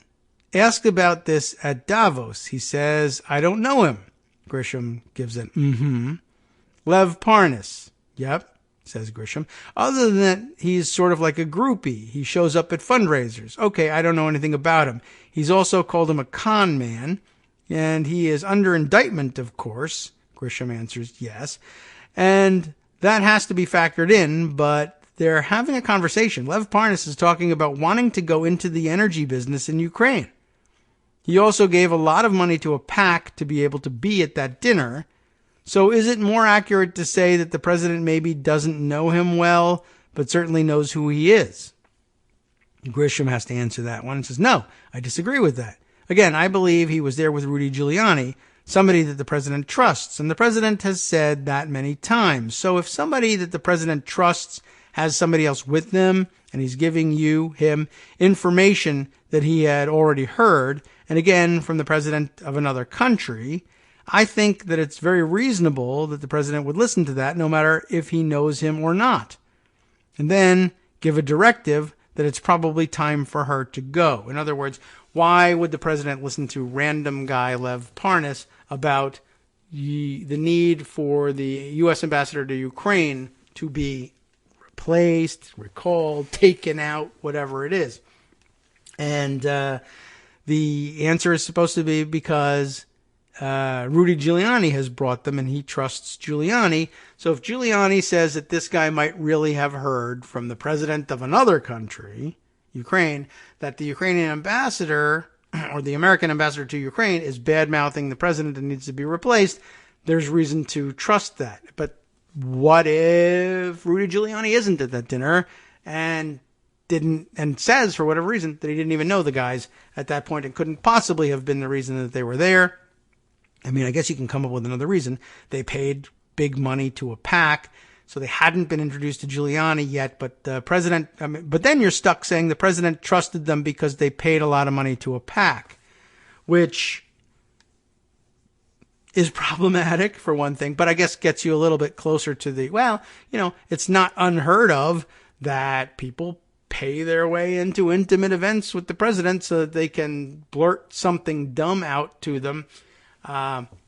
Speaker 3: asked about this at Davos. He says, I don't know him. Grisham gives it, Lev Parnas. Yep, says Grisham. Other than that, he's sort of like a groupie. He shows up at fundraisers. Okay, I don't know anything about him. He's also called him a con man, and he is under indictment, of course. Grisham answers yes. And that has to be factored in, but they're having a conversation. Lev Parnas is talking about wanting to go into the energy business in Ukraine. He also gave a lot of money to a PAC to be able to be at that dinner. So is it more accurate to say that the president maybe doesn't know him well, but certainly knows who he is? Grisham has to answer that one and says, no, I disagree with that. Again, I believe he was there with Rudy Giuliani, somebody that the president trusts, and the president has said that many times. So if somebody that the president trusts has somebody else with them, and he's giving him information that he had already heard, and again, from the president of another country, I think that it's very reasonable that the president would listen to that no matter if he knows him or not. And then give a directive that it's probably time for her to go. In other words, why would the president listen to random guy Lev Parnas about the need for the U.S. ambassador to Ukraine to be replaced, recalled, taken out, whatever it is? And the answer is supposed to be because Rudy Giuliani has brought them and he trusts Giuliani. So if Giuliani says that this guy might really have heard from the president of another country, Ukraine, that the Ukrainian ambassador or the American ambassador to Ukraine is bad-mouthing the president and needs to be replaced, there's reason to trust that. But what if Rudy Giuliani isn't at that dinner and says for whatever reason that he didn't even know the guys at that point and couldn't possibly have been the reason that they were there? I mean, I guess you can come up with another reason. They paid big money to a PAC, so they hadn't been introduced to Giuliani yet, but the president, but then you're stuck saying the president trusted them because they paid a lot of money to a PAC, which is problematic for one thing, but I guess gets you a little bit closer to it's not unheard of that people pay their way into intimate events with the president so that they can blurt something dumb out to them.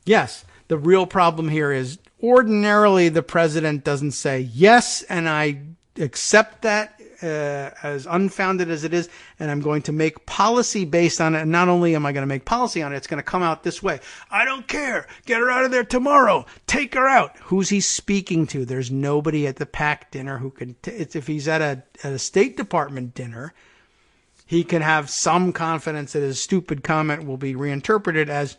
Speaker 3: Yes, the real problem here is ordinarily the president doesn't say yes, and I accept that as unfounded as it is, and I'm going to make policy based on it. And not only am I going to make policy on it, it's going to come out this way. I don't care. Get her out of there tomorrow. Take her out. Who's he speaking to? There's nobody at the PAC dinner who can. If he's at a State Department dinner, he can have some confidence that his stupid comment will be reinterpreted as,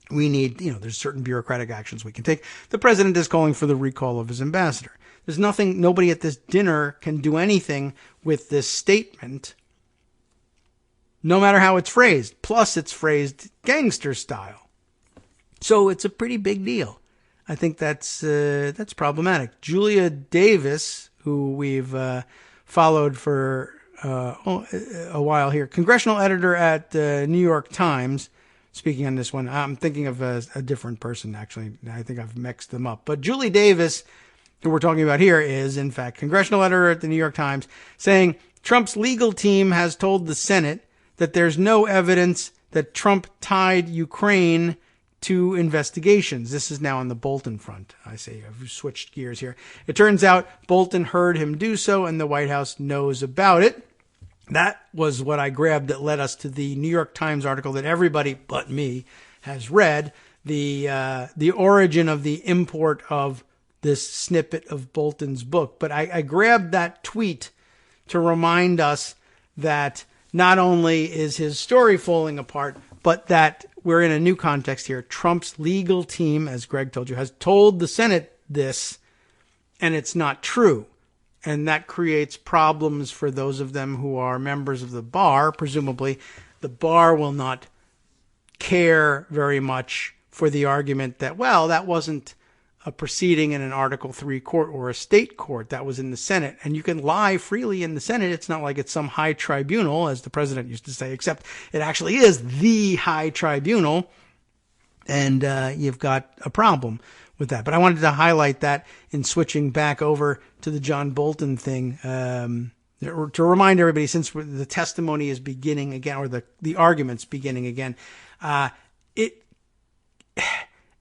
Speaker 3: we need, there's certain bureaucratic actions we can take. The president is calling for the recall of his ambassador. There's nobody at this dinner can do anything with this statement, no matter how it's phrased. Plus, it's phrased gangster style. So it's a pretty big deal. I think that's problematic. Julia Davis, who we've followed for a while here, congressional editor at New York Times, speaking on this one. I'm thinking of a different person, actually. I think I've mixed them up. But Julie Davis, who we're talking about here, is, in fact, congressional editor at the New York Times, saying Trump's legal team has told the Senate that there's no evidence that Trump tied Ukraine to investigations. This is now on the Bolton front. I say I've switched gears here. It turns out Bolton heard him do so, and the White House knows about it. That was what I grabbed that led us to the New York Times article that everybody but me has read. The origin of the import of this snippet of Bolton's book. But I grabbed that tweet to remind us that not only is his story falling apart, but that we're in a new context here. Trump's legal team, as Greg told you, has told the Senate this, and it's not true. And that creates problems for those of them who are members of the bar. Presumably, the bar will not care very much for the argument that, well, that wasn't a proceeding in an Article III court or a state court. That was in the Senate. And you can lie freely in the Senate. It's not like it's some high tribunal, as the president used to say, except it actually is the high tribunal. And you've got a problem with that. But I wanted to highlight that in switching back over to the John Bolton thing, to remind everybody, since the testimony is beginning again, or the argument's beginning again,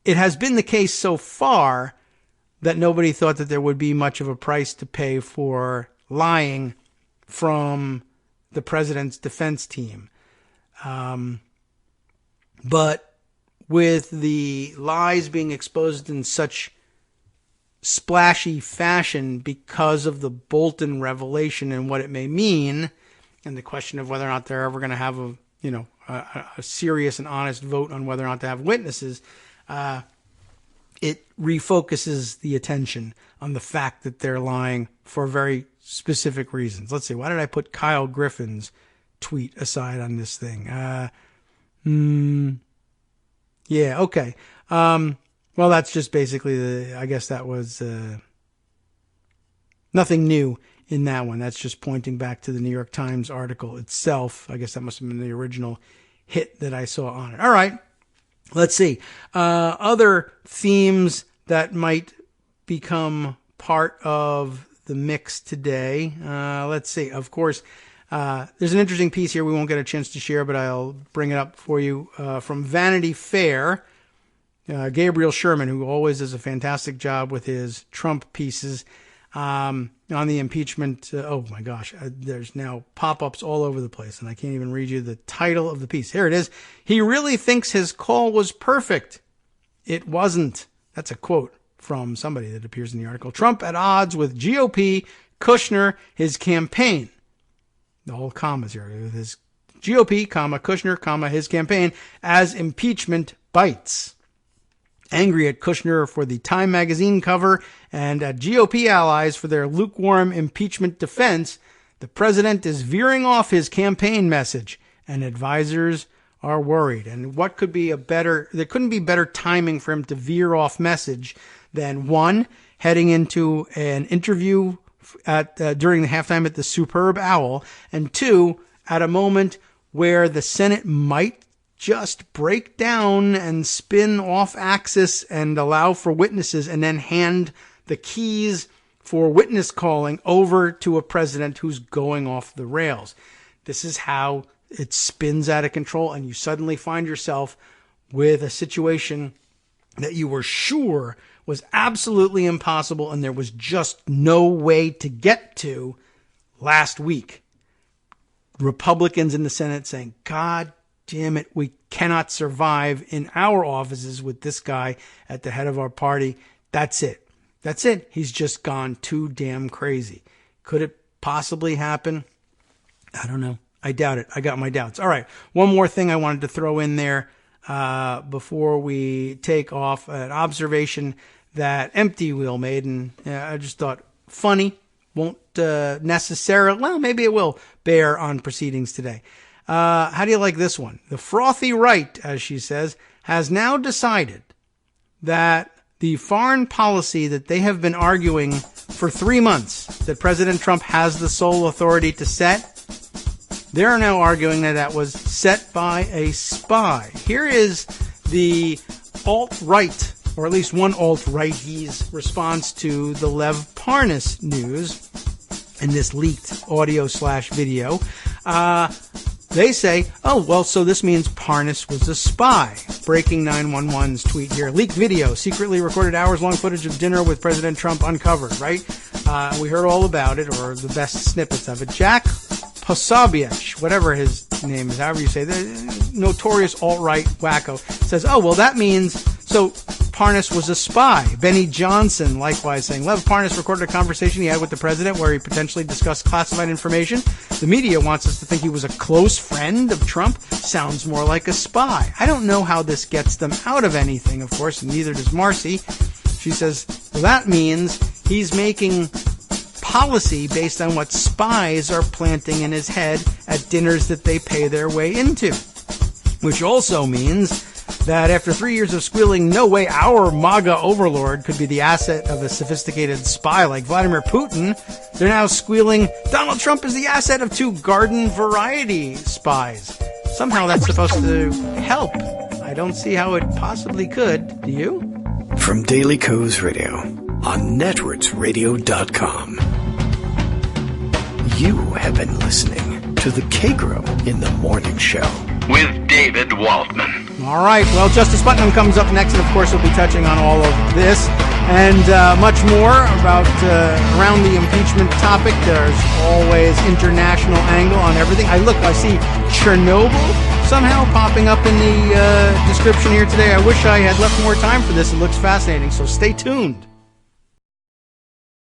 Speaker 3: it has been the case so far that nobody thought that there would be much of a price to pay for lying from the president's defense team. But with the lies being exposed in such splashy fashion because of the Bolton revelation and what it may mean, and the question of whether or not they're ever going to have a serious and honest vote on whether or not to have witnesses, it refocuses the attention on the fact that they're lying for very specific reasons. Let's see, why did I put Kyle Griffin's tweet aside on this thing? Yeah, okay. Well, that's just basically I guess that was nothing new in that one. That's just pointing back to the New York Times article itself. I guess that must have been the original hit that I saw on it. All right. Let's see. Other themes that might become part of the mix today. Let's see. Of course, there's an interesting piece here we won't get a chance to share, but I'll bring it up for you from Vanity Fair. Gabriel Sherman, who always does a fantastic job with his Trump pieces, on the impeachment. Oh my gosh, there's now pop-ups all over the place, and I can't even read you the title of the piece. Here it is. He really thinks his call was perfect. It wasn't. That's a quote from somebody that appears in the article. Trump at odds with GOP, Kushner, his campaign. The whole commas here. With his GOP, comma, Kushner, comma, his campaign, as impeachment bites. Angry at Kushner for the Time magazine cover and at GOP allies for their lukewarm impeachment defense, the president is veering off his campaign message, and advisors are worried. And what could be there couldn't be better timing for him to veer off message than, one, heading into an interview during the halftime at the Superb Owl, and two, at a moment where the Senate might just break down and spin off axis and allow for witnesses, and then hand the keys for witness calling over to a president who's going off the rails. This is how it spins out of control, and you suddenly find yourself with a situation that you were sure was absolutely impossible and there was just no way to get to last week. Republicans in the Senate saying, God damn it, we cannot survive in our offices with this guy at the head of our party. That's it. That's it. He's just gone too damn crazy. Could it possibly happen? I don't know. I doubt it. I got my doubts. All right. One more thing I wanted to throw in there before we take off. An observation that Empty Wheel made, and I just thought funny. Won't necessarily, well, maybe it will bear on proceedings today. How do you like this one? The frothy right, as she says, has now decided that the foreign policy that they have been arguing for 3 months, that President Trump has the sole authority to set, They're now arguing that that was set by a spy. Here is the alt-right, or at least one alt-righty's response to the Lev Parnas news in this leaked audio/video. They say, oh, well, so this means Parnas was a spy. Breaking 911's tweet here. Leaked video, secretly recorded hours-long footage of dinner with President Trump uncovered, right? We heard all about it, or the best snippets of it. Jack Posobiec, whatever his name is, however you say, the notorious alt-right wacko, says, oh, well, that means, so Parnas was a spy. Benny Johnson, likewise, saying, Lev Parnas recorded a conversation he had with the president where he potentially discussed classified information. The media wants us to think he was a close friend of Trump. Sounds more like a spy. I don't know how this gets them out of anything, of course, and neither does Marcy. She says, well, that means he's making policy based on what spies are planting in his head at dinners that they pay their way into. Which also means that after 3 years of squealing, no way our MAGA overlord could be the asset of a sophisticated spy like Vladimir Putin, they're now squealing, Donald Trump is the asset of two garden variety spies. Somehow that's supposed to help. I don't see how it possibly could. Do you?
Speaker 1: From Daily Kos Radio on networksradio.com. You have been listening to the Kagro in the Morning Show
Speaker 2: with David Waldman.
Speaker 3: All right. Well, Justice Putnam comes up next, and of course we'll be touching on all of this and much more about around the impeachment topic. There's always international angle on everything. I see Chernobyl somehow popping up in the description here today. I wish I had left more time for this. It looks fascinating, so stay tuned.